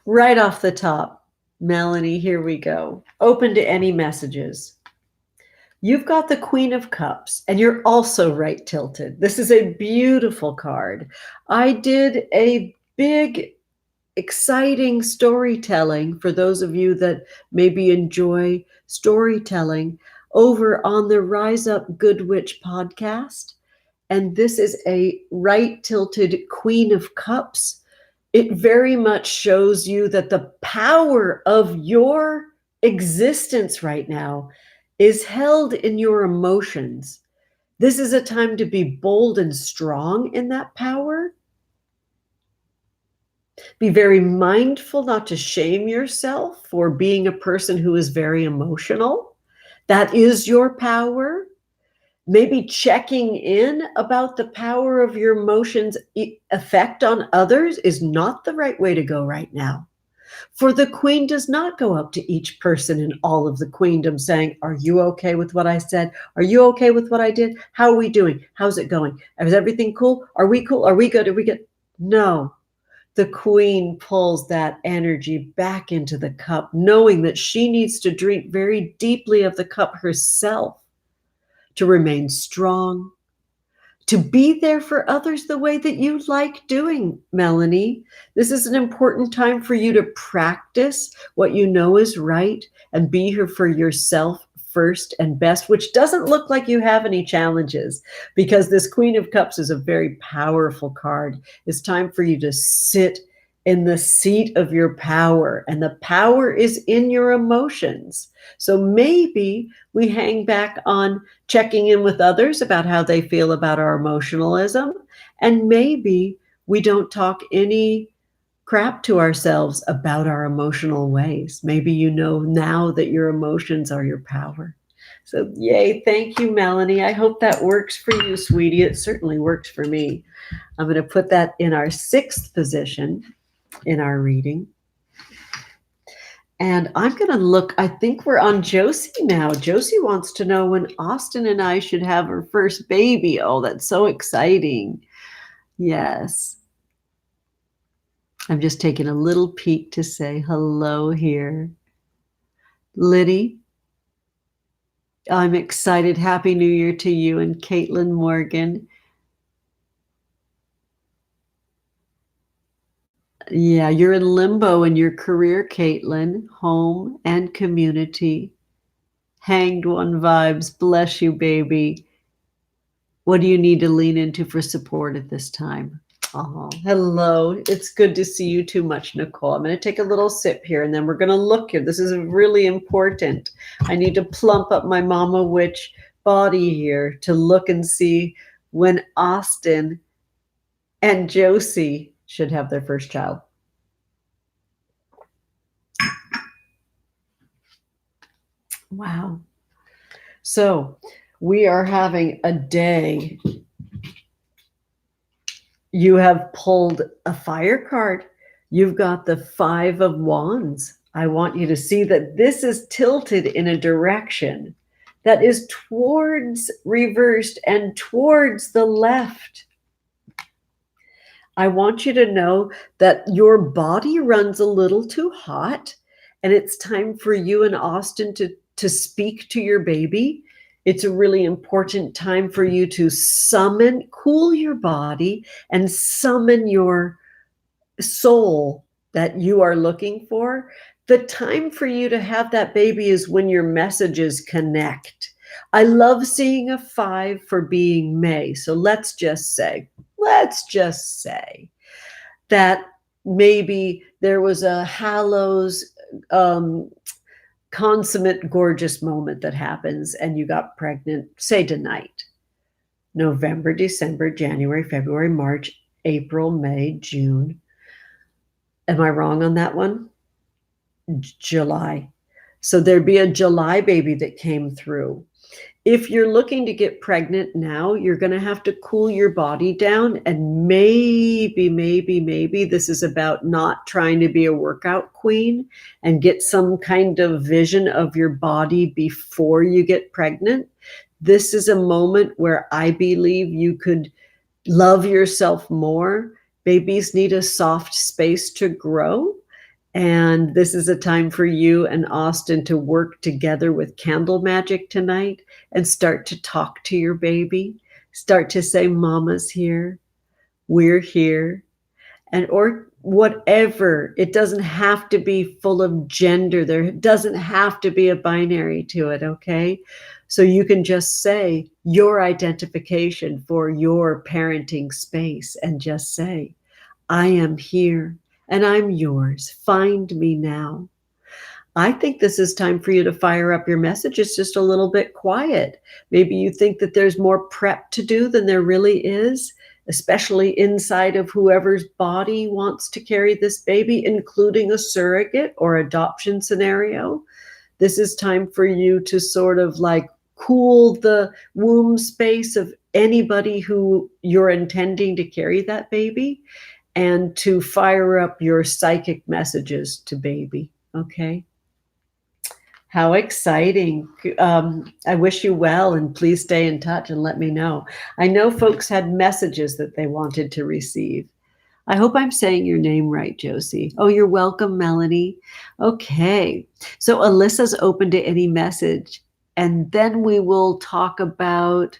Right off the top, Melanie, here we go. Open to any messages. You've got the Queen of Cups, and you're also right tilted. This is a beautiful card. I did a big, exciting storytelling for those of you that maybe enjoy storytelling over on the Rise Up Good Witch podcast. And this is a right tilted Queen of Cups. It very much shows you that the power of your existence right now is held in your emotions. This is a time to be bold and strong in that power. Be very mindful not to shame yourself for being a person who is very emotional. That is your power. Maybe checking in about the power of your emotions' effect on others is not the right way to go right now. For the Queen does not go up to each person in all of the queendom saying, are you okay with what I said? Are you okay with what I did? How are we doing? How's it going? Is everything cool? Are we cool? Are we good? Are we good? No. The Queen pulls that energy back into the cup, knowing that she needs to drink very deeply of the cup herself to remain strong, to be there for others the way that you like doing, Melanie. This is an important time for you to practice what you know is right and be here for yourself first and best, which doesn't look like you have any challenges, because this Queen of Cups is a very powerful card. It's time for you to sit in the seat of your power, and the power is in your emotions. So maybe we hang back on checking in with others about how they feel about our emotionalism, and maybe we don't talk any crap to ourselves about our emotional ways. Maybe you know now that your emotions are your power. So yay, thank you, Melanie. I hope that works for you, sweetie. It certainly works for me. I'm going to put that in our 6th position in our reading. And I'm going to look, I think we're on Josie now. Josie wants to know when Austin and I should have our first baby. Oh, that's so exciting. Yes. I'm just taking a little peek to say hello here. Liddy, I'm excited. Happy New Year to you and Caitlin Morgan. Yeah, you're in limbo in your career, Caitlin. Home and community. Hanged One vibes. Bless you, baby. What do you need to lean into for support at this time? Oh, hello. It's good to see you too much, Nicole. I'm going to take a little sip here and then we're going to look here. This is really important. I need to plump up my mama witch body here to look and see when Austin and Josie should have their first child. Wow. So we are having a day. You have pulled a fire card. You've got the 5 of Wands. I want you to see that this is tilted in a direction that is towards reversed and towards the left. I want you to know that your body runs a little too hot, and it's time for you and Austin to speak to your baby. It's a really important time for you to cool your body and summon your soul that you are looking for. The time for you to have that baby is when your messages connect. I love seeing a 5 for being May. So let's just say that maybe there was a Hallows consummate gorgeous moment that happens and you got pregnant, say tonight. November, December, January, February, March, April, May, June. Am I wrong on that one? July. So there'd be a July baby that came through. If you're looking to get pregnant now, you're going to have to cool your body down. And maybe this is about not trying to be a workout queen and get some kind of vision of your body before you get pregnant. This is a moment where I believe you could love yourself more. Babies need a soft space to grow. And this is a time for you and Austin to work together with candle magic tonight and start to talk to your baby. Start to say, Mama's here, we're here, and or whatever. It doesn't have to be full of gender. There doesn't have to be a binary to it, okay? So you can just say your identification for your parenting space and just say, I am here. And I'm yours. Find me now. I think this is time for you to fire up your messages just a little bit quiet. Maybe you think that there's more prep to do than there really is, especially inside of whoever's body wants to carry this baby, including a surrogate or adoption scenario. This is time for you to sort of like cool the womb space of anybody who you're intending to carry that baby, and to fire up your psychic messages to baby, okay? How exciting. I wish you well, and please stay in touch and let me know. I know folks had messages that they wanted to receive. I hope I'm saying your name right, Josie. Oh, you're welcome, Melanie. Okay, so Alyssa's open to any message, and then we will talk about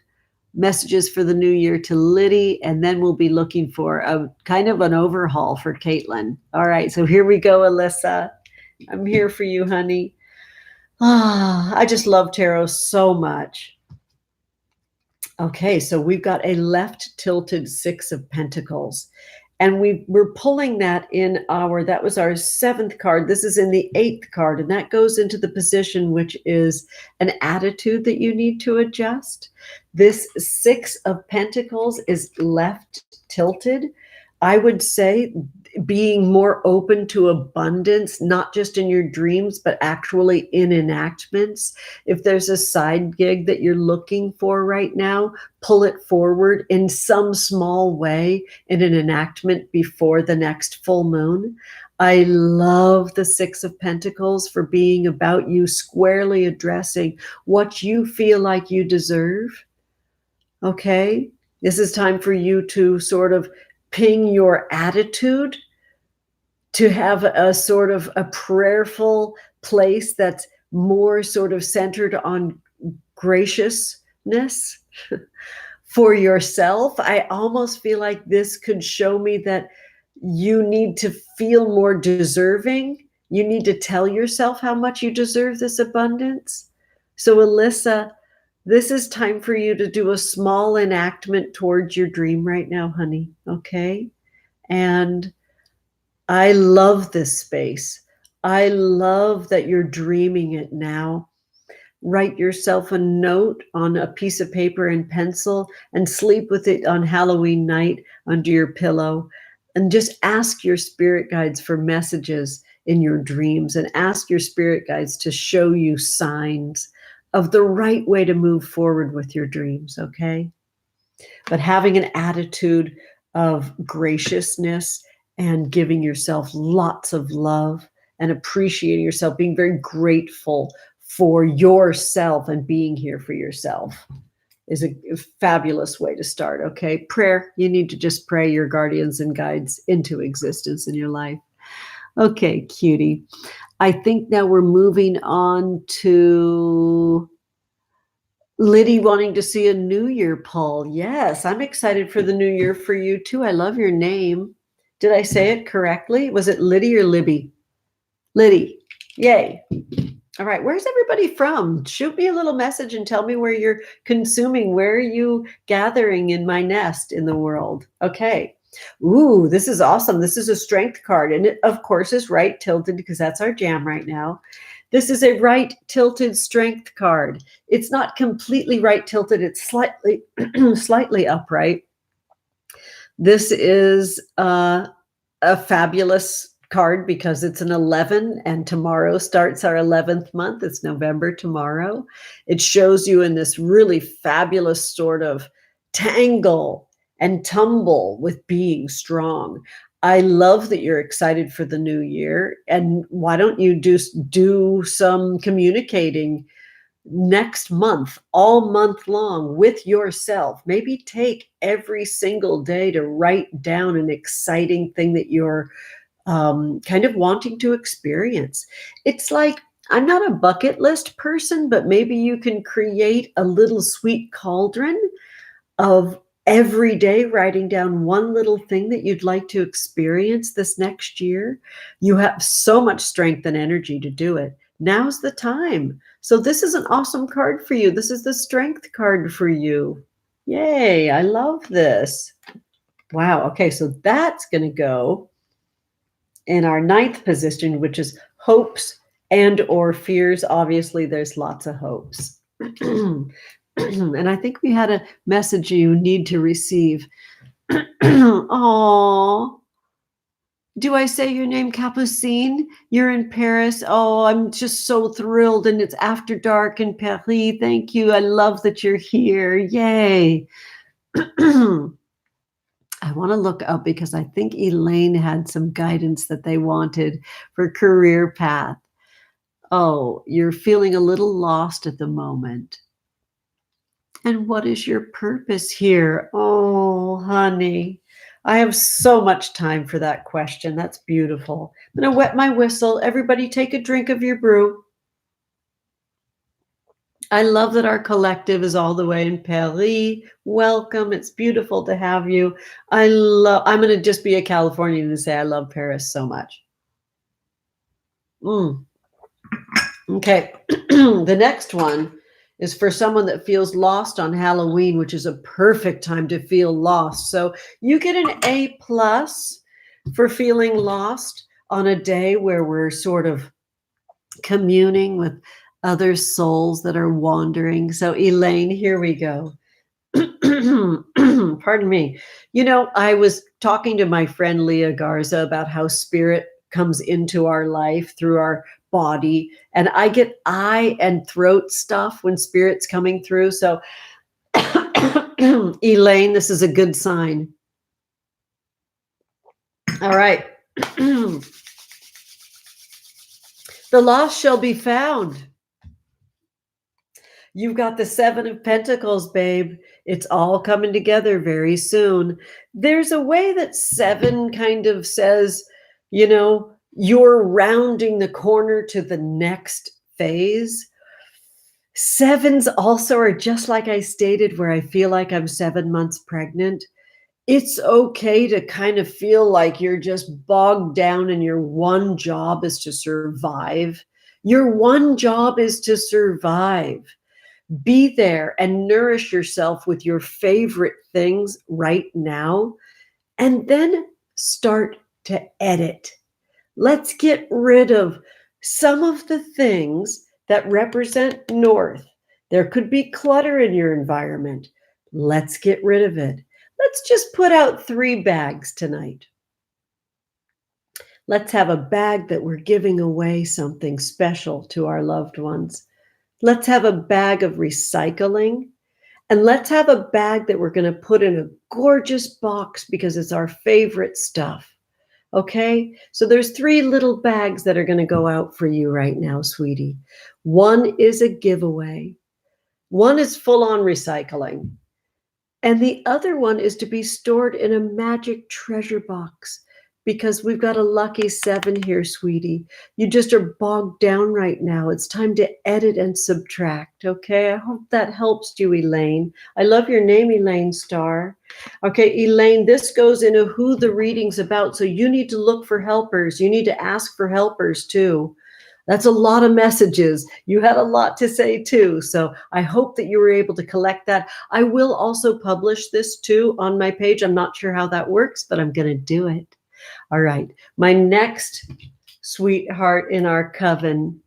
messages for the new year to Liddy, and then we'll be looking for a kind of an overhaul for Caitlin. All right, so here we go, Alyssa. I'm here for you, honey. I just love tarot so much. Okay, so we've got a left tilted 6 of Pentacles. And we're pulling that that was our 7th card. This is in the 8th card, and that goes into the position, which is an attitude that you need to adjust. This 6 of Pentacles is left tilted. I would say being more open to abundance, not just in your dreams, but actually in enactments. If there's a side gig that you're looking for right now, pull it forward in some small way in an enactment before the next full moon. I love the 6 of Pentacles for being about you squarely addressing what you feel like you deserve. Okay? This is time for you to sort of ping your attitude, to have a sort of a prayerful place that's more sort of centered on graciousness for yourself. I almost feel like this could show me that you need to feel more deserving. You need to tell yourself how much you deserve this abundance. So Alyssa, this is time for you to do a small enactment towards your dream right now, honey. Okay? And I love this space. I love that you're dreaming it now. Write yourself a note on a piece of paper and pencil and sleep with it on Halloween night under your pillow. And just ask your spirit guides for messages in your dreams, and ask your spirit guides to show you signs of the right way to move forward with your dreams, okay? But having an attitude of graciousness and giving yourself lots of love and appreciating yourself, being very grateful for yourself and being here for yourself is a fabulous way to start, okay? Prayer, you need to just pray your guardians and guides into existence in your life. Okay, cutie. I think now we're moving on to Liddy wanting to see a new year poll. Yes, I'm excited for the new year for you too. I love your name. Did I say it correctly? Was it Liddy or Libby? Liddy. Yay. All right. Where's everybody from? Shoot me a little message and tell me where you're consuming. Where are you gathering in my nest in the world? Okay. Ooh, this is awesome. This is a strength card. And it, of course, is right tilted because that's our jam right now. This is a right tilted strength card. It's not completely right tilted. It's slightly, slightly upright. This is a fabulous card because it's an 11 and tomorrow starts our 11th month. It's November tomorrow. It shows you in this really fabulous sort of tangle and tumble with being strong. I love that you're excited for the new year. And why don't you do some communicating next month, all month long with yourself? Maybe take every single day to write down an exciting thing that you're kind of wanting to experience. It's like, I'm not a bucket list person, but maybe you can create a little sweet cauldron of every day writing down one little thing that you'd like to experience this next year. You have so much strength and energy to do it. Now's the time. So this is an awesome card for you. This is the strength card for you. Yay, I love this. Wow, okay, so that's going to go in our 9th position, which is hopes and or fears. Obviously, there's lots of hopes. And I think we had a message you need to receive. Oh, do I say your name, Capucine? You're in Paris. Oh, I'm just so thrilled. And it's after dark in Paris. Thank you. I love that you're here. Yay. I want to look up because I think Elaine had some guidance that they wanted for career path. Oh, you're feeling a little lost at the moment. And what is your purpose here? Oh, honey, I have so much time for that question. That's beautiful. I'm going to wet my whistle. Everybody take a drink of your brew. I love that our collective is all the way in Paris. Welcome. It's beautiful to have you. I'm going to just be a Californian and say I love Paris so much. Okay. The next one is for someone that feels lost on Halloween, which is a perfect time to feel lost. So you get an A+ for feeling lost on a day where we're sort of communing with other souls that are wandering. So Elaine, here we go. Pardon me. You know, I was talking to my friend Leah Garza about how spirit comes into our life through our body, and I get eye and throat stuff when spirit's coming through. So Elaine, this is a good sign. All right. The lost shall be found. You've got the 7 of Pentacles, babe. It's all coming together very soon. There's a way that 7 kind of says, you know, you're rounding the corner to the next phase. 7s also are just like I stated, where I feel like I'm 7 months pregnant. It's okay to kind of feel like you're just bogged down and your one job is to survive. Your one job is to survive. Be there and nourish yourself with your favorite things right now. And then start to edit. Let's get rid of some of the things that represent North. There could be clutter in your environment. Let's get rid of it. Let's just put out 3 bags tonight. Let's have a bag that we're giving away something special to our loved ones. Let's have a bag of recycling. And let's have a bag that we're going to put in a gorgeous box because it's our favorite stuff. Okay? So there's 3 little bags that are going to go out for you right now, sweetie. One is a giveaway. One is full on recycling. And the other one is to be stored in a magic treasure box because we've got a lucky 7 here, sweetie. You just are bogged down right now. It's time to edit and subtract, okay? I hope that helps you, Elaine. I love your name, Elaine Starr. Okay, Elaine, this goes into who the reading's about, so you need to look for helpers. You need to ask for helpers, too. That's a lot of messages. You had a lot to say too. So I hope that you were able to collect that. I will also publish this too on my page. I'm not sure how that works, but I'm going to do it. All right. My next sweetheart in our coven.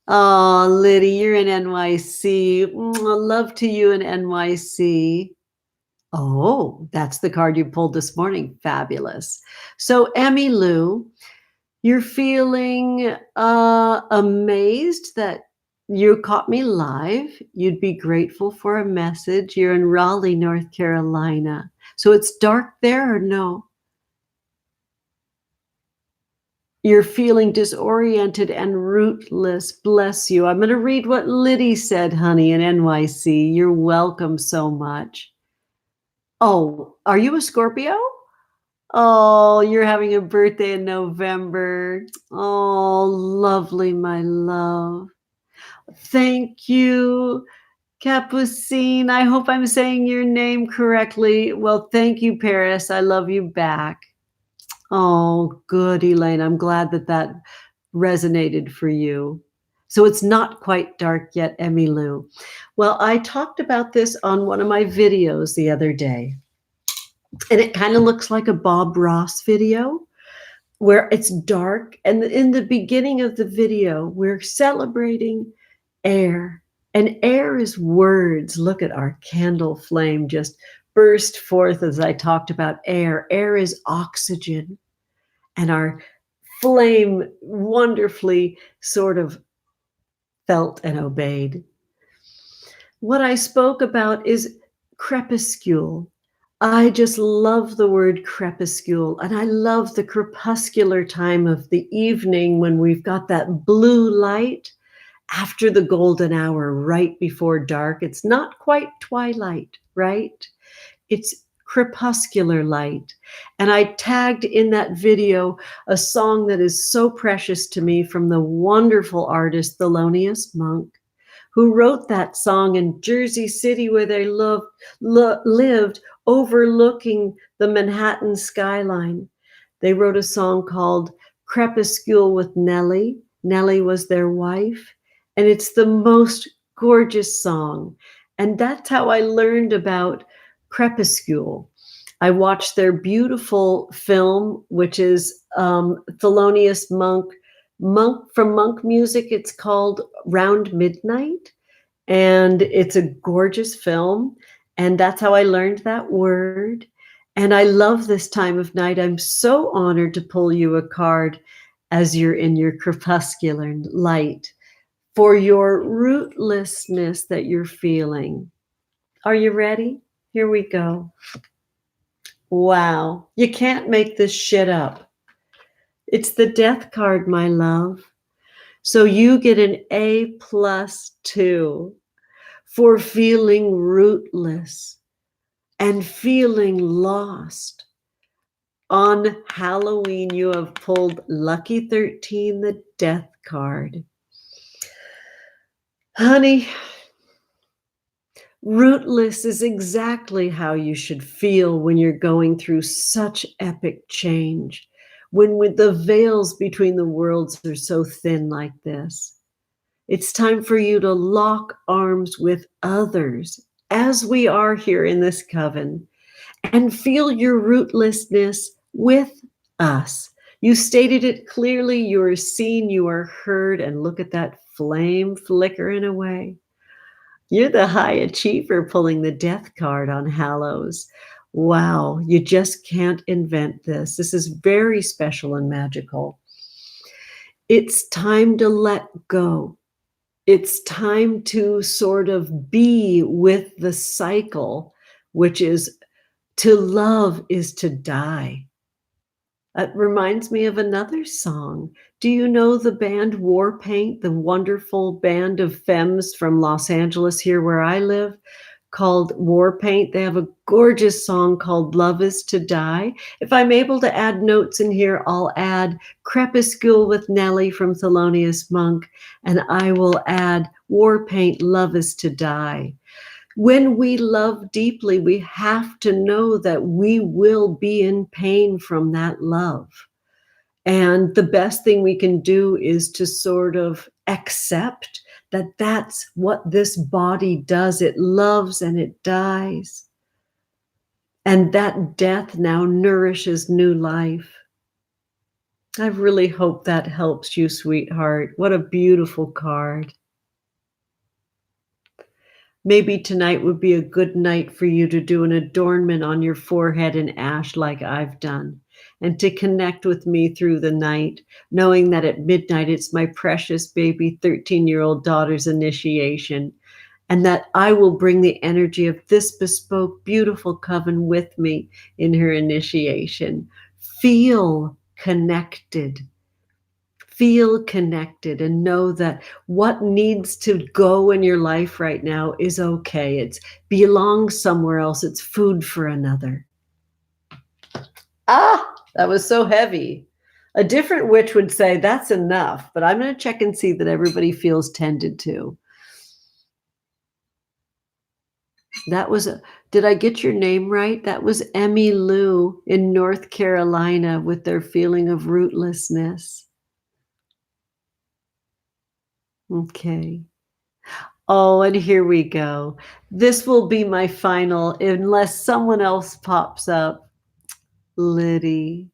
Oh, Liddy, you're in NYC. Love to you in NYC. Oh, that's the card you pulled this morning. Fabulous. So Emmy Lou, you're feeling amazed that you caught me live. You'd be grateful for a message. You're in Raleigh, North Carolina. So it's dark there or no? You're feeling disoriented and rootless. Bless you. I'm going to read what Liddy said, honey, in NYC. You're welcome so much. Oh, are you a Scorpio? Oh, you're having a birthday in November. Oh, lovely, my love. Thank you, Capucine. I hope I'm saying your name correctly. Well, thank you, Paris. I love you back. Oh, good, Elaine. I'm glad that that resonated for you. So it's not quite dark yet, Emmy Lou. Well, I talked about this on one of my videos the other day. And it kind of looks like a Bob Ross video where it's dark. And in the beginning of the video, we're celebrating air. And air is words. Look at our candle flame just burst forth as I talked about air. Air is oxygen. And our flame wonderfully sort of felt and obeyed. What I spoke about is crepescule. I just love the word crepescule, and I love the crepuscular time of the evening when we've got that blue light after the golden hour, right before dark. It's not quite twilight, right? It's crepuscular light. And I tagged in that video a song that is so precious to me from the wonderful artist Thelonious Monk, who wrote that song in Jersey City where they lived overlooking the Manhattan skyline. They wrote a song called Crepescule with Nellie. Nellie was their wife. And it's the most gorgeous song. And that's how I learned about Crepescule. I watched their beautiful film, which is Thelonious Monk from Monk Music. It's called Round Midnight. And it's a gorgeous film. And that's how I learned that word. And I love this time of night. I'm so honored to pull you a card as you're in your crepuscular light for your rootlessness that you're feeling. Are you ready? Here we go. Wow. You can't make this shit up. It's the death card, my love. So you get an A+2 for feeling rootless and feeling lost. On Halloween, you have pulled Lucky 13, the death card. Honey, rootless is exactly how you should feel when you're going through such epic change, when the veils between the worlds are so thin like this. It's time for you to lock arms with others, as we are here in this coven, and feel your rootlessness with us. You stated it clearly. You are seen, you are heard, and look at that flame flickering away. You're the high achiever pulling the death card on Hallows. Wow, you just can't invent this. This is very special and magical. It's time to let go. It's time to sort of be with the cycle, which is to love is to die. It reminds me of another song. Do you know the band Warpaint, the wonderful band of femmes from Los Angeles, here where I live, called Warpaint? They have a gorgeous song called Love is to Die. If I'm able to add notes in here, I'll add Crepescule with Nellie from Thelonious Monk, and I will add Warpaint, Love is to Die. When we love deeply, we have to know that we will be in pain from that love. And the best thing we can do is to sort of accept that that's what this body does. It loves and it dies. And that death now nourishes new life. I really hope that helps you, sweetheart. What a beautiful card. Maybe tonight would be a good night for you to do an adornment on your forehead in ash like I've done, and to connect with me through the night, knowing that at midnight it's my precious baby 13-year-old daughter's initiation, and that I will bring the energy of this bespoke, beautiful coven with me in her initiation. Feel connected. Feel connected and know that what needs to go in your life right now is okay. It belongs somewhere else. It's food for another. Ah, that was so heavy. A different witch would say that's enough, but I'm going to check and see that everybody feels tended to. That was did I get your name right? That was Emmy Lou in North Carolina with their feeling of rootlessness. Okay. Oh, and here we go. This will be my final, unless someone else pops up. Liddy,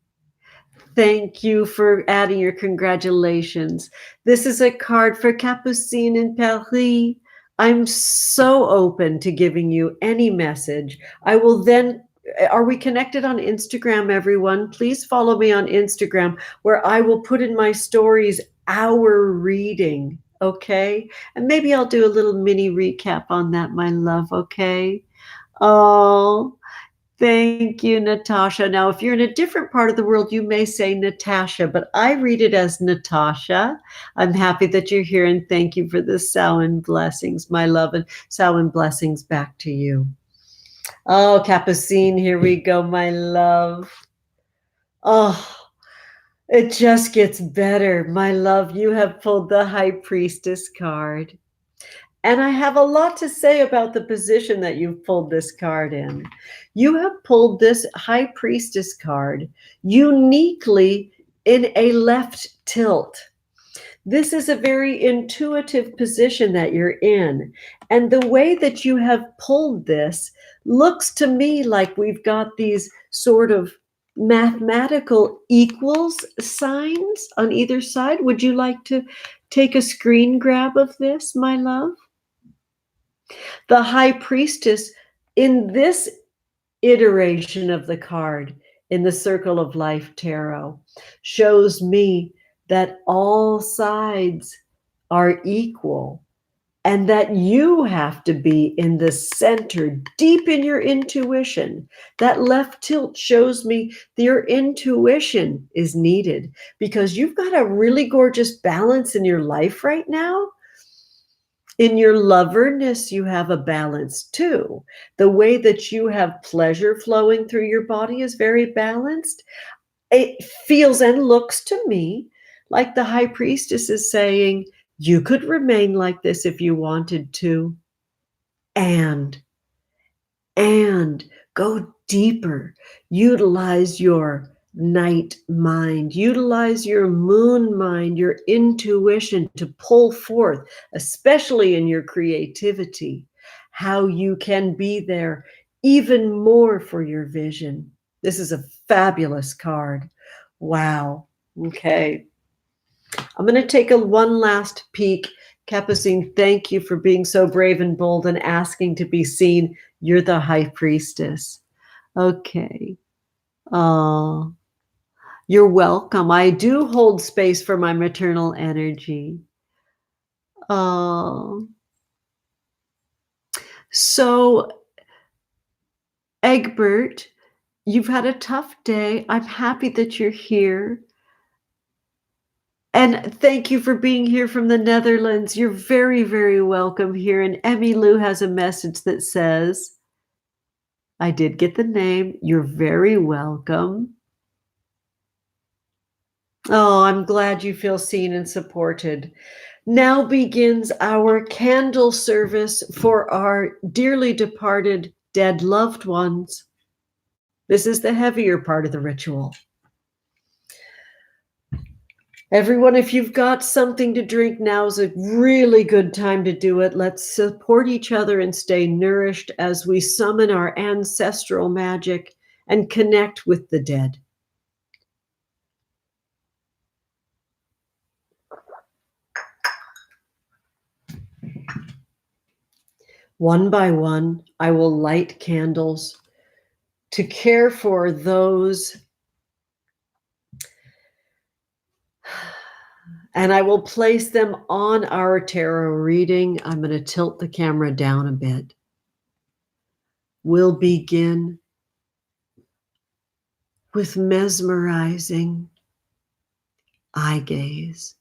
thank you for adding your congratulations. This is a card for Capucine in Paris. I'm so open to giving you any message. I will then, are we connected on Instagram, everyone? Please follow me on Instagram, where I will put in my stories our reading, okay? And maybe I'll do a little mini recap on that, my love, okay? Oh, thank you, Natasha. Now, if you're in a different part of the world, you may say Natasha, but I read it as Natasha. I'm happy that you're here, and thank you for the Samhain blessings, my love, and Samhain blessings back to you. Oh, Capucine, here we go, my love. Oh, it just gets better, my love. You have pulled the High Priestess card. And I have a lot to say about the position that you've pulled this card in. You have pulled this High Priestess card uniquely in a left tilt. This is a very intuitive position that you're in. And the way that you have pulled this looks to me like we've got these sort of mathematical equals signs on either side. Would you like to take a screen grab of this, my love? The High Priestess in this iteration of the card in the Circle of Life Tarot shows me that all sides are equal and that you have to be in the center, deep in your intuition. That left tilt shows me your intuition is needed because you've got a really gorgeous balance in your life right now. In your loverness, you have a balance too. The way that you have pleasure flowing through your body is very balanced. It feels and looks to me like the High Priestess is saying, you could remain like this if you wanted to. And go deeper. Utilize your night mind, utilize your moon mind, your intuition to pull forth, especially in your creativity, how you can be there even more for your vision. This is a fabulous card. Wow. Okay. I'm going to take one last peek. Capucine, thank you for being so brave and bold and asking to be seen. You're the high priestess. Okay. Oh, you're welcome. I do hold space for my maternal energy. Oh. So, Egbert, you've had a tough day. I'm happy that you're here. And thank you for being here from the Netherlands. You're very, very welcome here. And Emmy Lou has a message that says, I did get the name. You're very welcome. Oh, I'm glad you feel seen and supported. Now begins our candle service for our dearly departed dead loved ones. This is the heavier part of the ritual. Everyone, if you've got something to drink, now's a really good time to do it. Let's support each other and stay nourished as we summon our ancestral magic and connect with the dead. One by one, I will light candles to care for those, and I will place them on our tarot reading. I'm going to tilt the camera down a bit. We'll begin with mesmerizing eye gaze.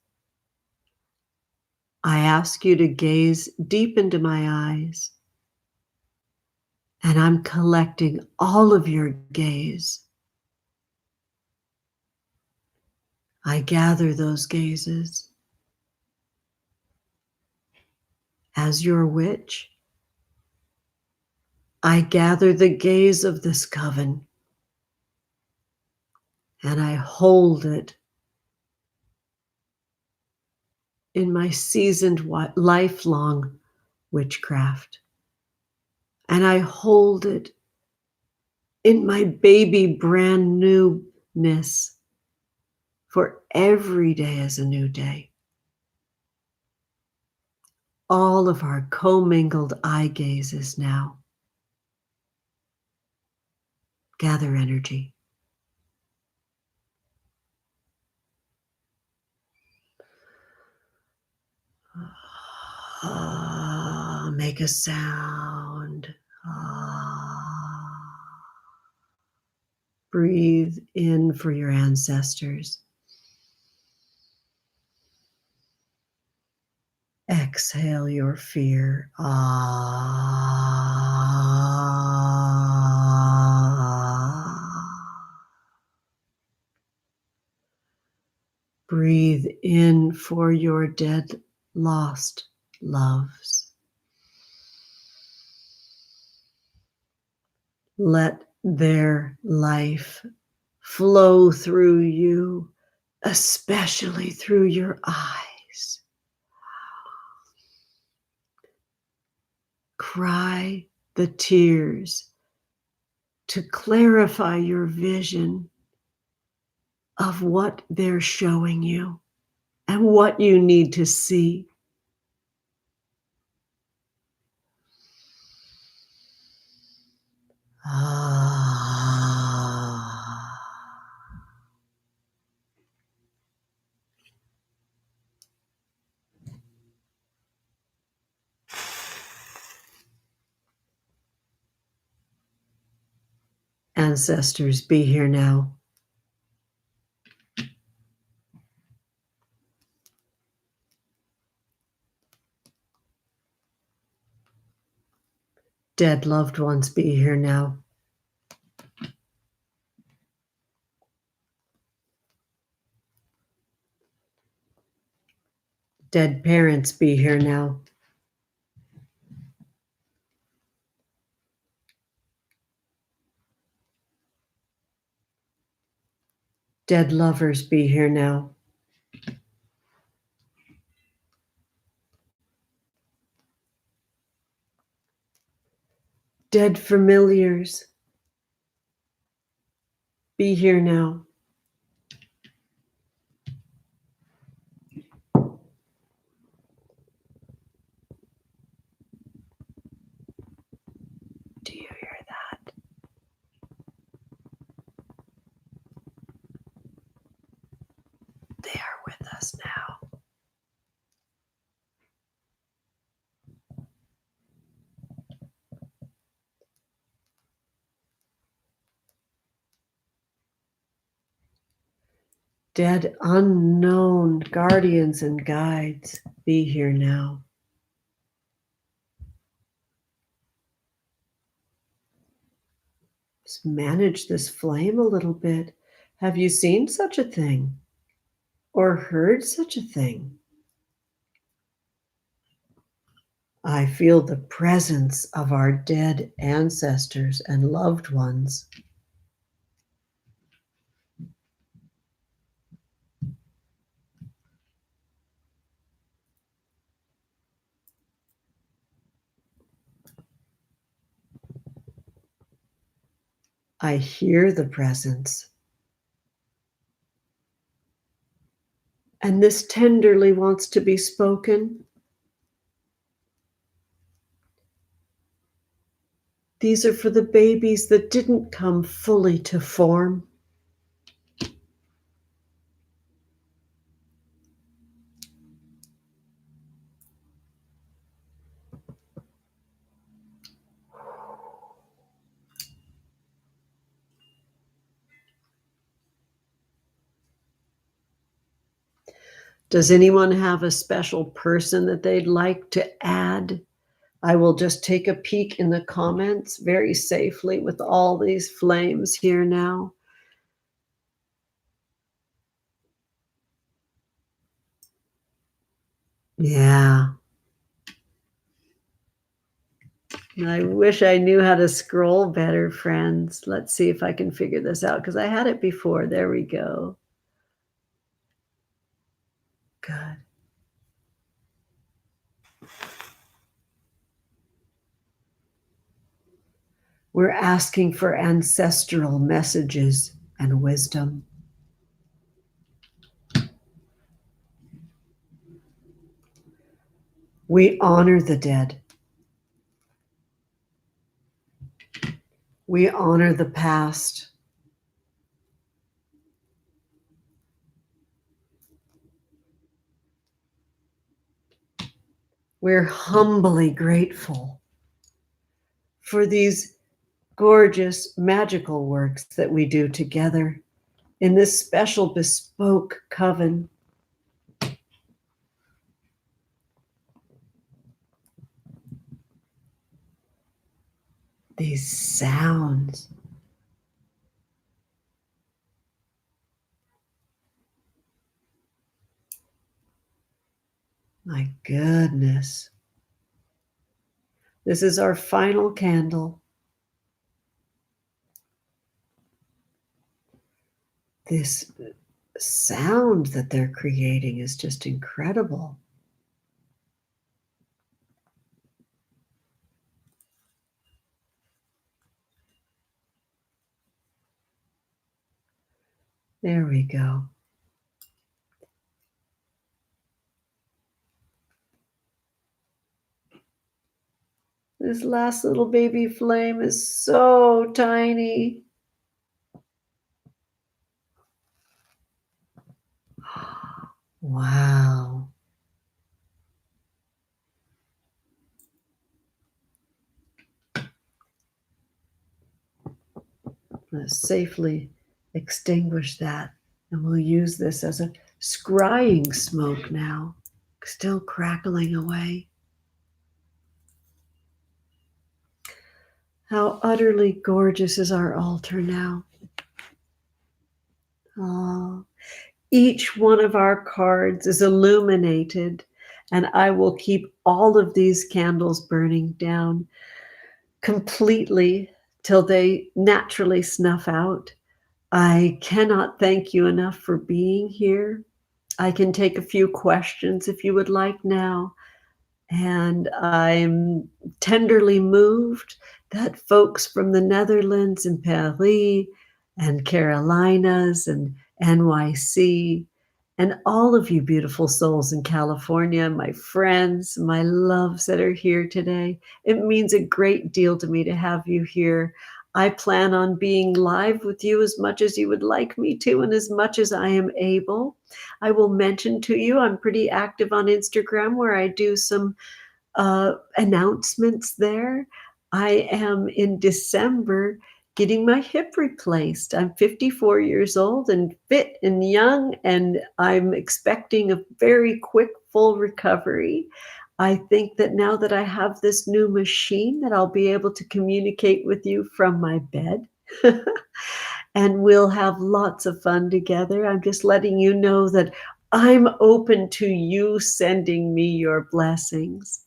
I ask you to gaze deep into my eyes, and I'm collecting all of your gaze. I gather those gazes. As your witch, I gather the gaze of this coven, and I hold it in my seasoned lifelong witchcraft. And I hold it in my baby brand newness, for every day is a new day. All of our commingled eye gazes now gather energy. Make a sound. Breathe in for your ancestors. Exhale your fear. Breathe in for your dead, lost loves. Let their life flow through you, especially through your eyes. Cry the tears to clarify your vision of what they're showing you and what you need to see. Ancestors, be here now. Dead loved ones, be here now. Dead parents, be here now. Dead lovers, be here now. Dead familiars, be here now. Do you hear that? They are with us now. Dead unknown guardians and guides, be here now. Just manage this flame a little bit. Have you seen such a thing or heard such a thing? I feel the presence of our dead ancestors and loved ones. I hear the presence. And this tenderly wants to be spoken. These are for the babies that didn't come fully to form. Does anyone have a special person that they'd like to add? I will just take a peek in the comments very safely with all these flames here now. Yeah. I wish I knew how to scroll better, friends. Let's see if I can figure this out because I had it before. There we go. Good. We're asking for ancestral messages and wisdom. We honor the dead. We honor the past. We're humbly grateful for these gorgeous magical works that we do together in this special bespoke coven. These sounds. My goodness. This is our final candle. This sound that they're creating is just incredible. There we go. This last little baby flame is so tiny. Wow. Let's safely extinguish that. And we'll use this as a scrying smoke now, still crackling away. How utterly gorgeous is our altar now. Oh, each one of our cards is illuminated, and I will keep all of these candles burning down completely till they naturally snuff out. I cannot thank you enough for being here. I can take a few questions if you would like now. And I'm tenderly moved that folks from the Netherlands and Paris and Carolinas and NYC and all of you beautiful souls in California, my friends, my loves that are here today. It means a great deal to me to have you here. I plan on being live with you as much as you would like me to and as much as I am able. I will mention to you, I'm pretty active on Instagram where I do some announcements there. I am in December getting my hip replaced. I'm 54 years old and fit and young, and I'm expecting a very quick, full recovery. I think that now that I have this new machine that I'll be able to communicate with you from my bed. And we'll have lots of fun together. I'm just letting you know that I'm open to you sending me your blessings,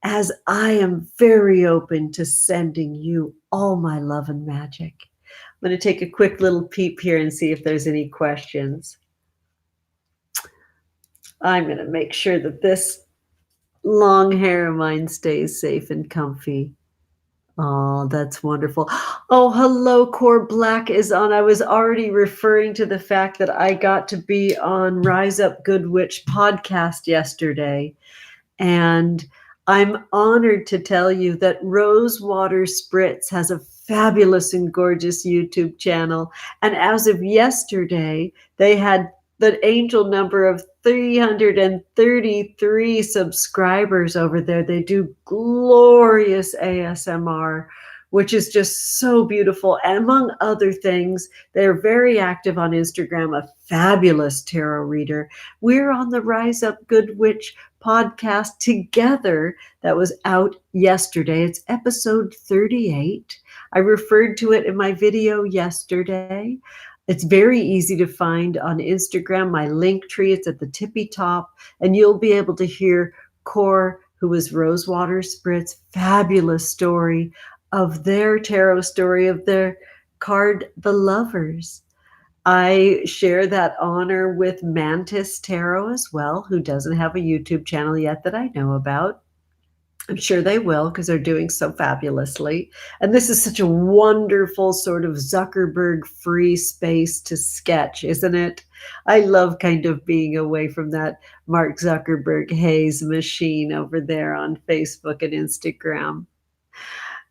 as I am very open to sending you all my love and magic. I'm going to take a quick little peep here and see if there's any questions. I'm going to make sure that this long hair of mine stays safe and comfy. Oh, that's wonderful. Oh, hello, Core Black is on. I was already referring to the fact that I got to be on Rise Up Good Witch podcast yesterday. And I'm honored to tell you that Rosewater Spritz has a fabulous and gorgeous YouTube channel. And as of yesterday, they had the angel number of 333 subscribers over there. They do glorious ASMR, which is just so beautiful. And among other things, they're very active on Instagram, a fabulous tarot reader. We're on the Rise Up Good Witch podcast together that was out yesterday. It's episode 38. I referred to it in my video yesterday. It's very easy to find on Instagram. My link tree, it's at the tippy top, and you'll be able to hear Core, who was Rosewater Spritz, fabulous story of their tarot story of their card, The Lovers. I share that honor with Mantis Tarot as well, who doesn't have a YouTube channel yet that I know about. I'm sure they will because they're doing so fabulously. And this is such a wonderful sort of Zuckerberg free space to sketch, isn't it? I love kind of being away from that Mark Zuckerberg haze machine over there on Facebook and Instagram.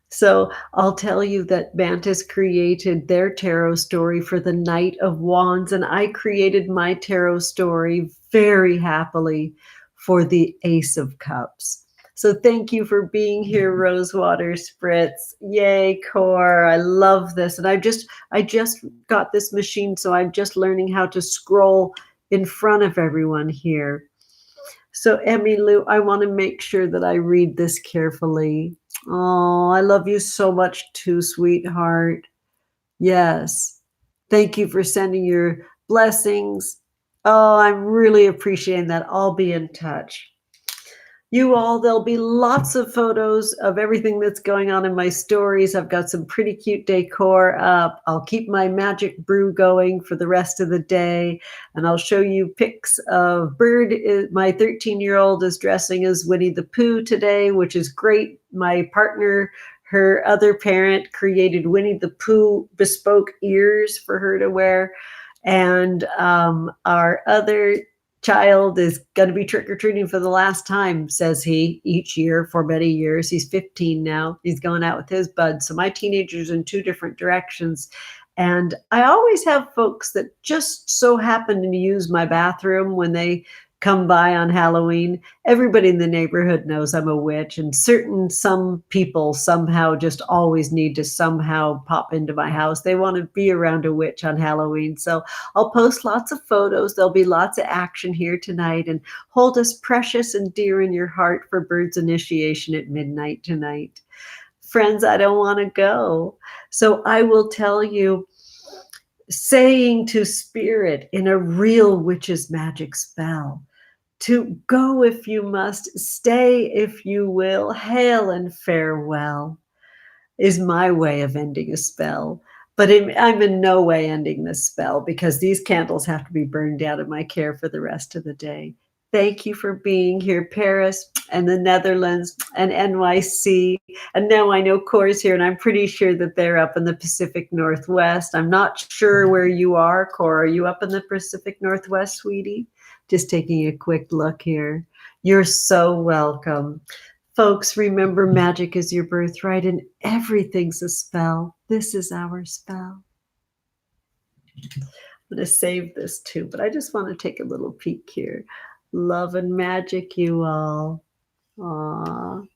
So I'll tell you that Mantis created their tarot story for the Knight of Wands, and I created my tarot story very happily for the Ace of Cups. So thank you for being here, Rosewater Spritz. Yay, Core. I love this. And I just got this machine, so I'm just learning how to scroll in front of everyone here. So Emmy Lou, I want to make sure that I read this carefully. Oh, I love you so much too, sweetheart. Yes. Thank you for sending your blessings. Oh, I'm really appreciating that. I'll be in touch. You all, there'll be lots of photos of everything that's going on in my stories. I've got some pretty cute decor up. I'll keep my magic brew going for the rest of the day. And I'll show you pics of Bird. My 13-year-old is dressing as Winnie the Pooh today, which is great. My partner, her other parent, created Winnie the Pooh bespoke ears for her to wear. And our other child is going to be trick-or-treating for the last time, says he, each year for many years. He's 15 now. He's going out with his buds. So my teenager's in two different directions. And I always have folks that just so happen to use my bathroom when they come by on Halloween. Everybody in the neighborhood knows I'm a witch, and some people somehow just always need to somehow pop into my house. They want to be around a witch on Halloween. So I'll post lots of photos. There'll be lots of action here tonight, and hold us precious and dear in your heart for Bird's initiation at midnight tonight. Friends, I don't want to go. So I will tell you, saying to spirit in a real witch's magic spell, to go if you must, stay if you will, hail and farewell, is my way of ending a spell. But I'm in no way ending this spell because these candles have to be burned out in my care for the rest of the day. Thank you for being here, Paris and the Netherlands and NYC. And now I know Cora's here, and I'm pretty sure that they're up in the Pacific Northwest. I'm not sure where you are, Cora. Are you up in the Pacific Northwest, sweetie? Just taking a quick look here. You're so welcome. Folks, remember, magic is your birthright and everything's a spell. This is our spell. I'm going to save this too, but I just want to take a little peek here. Love and magic, you all. Aww.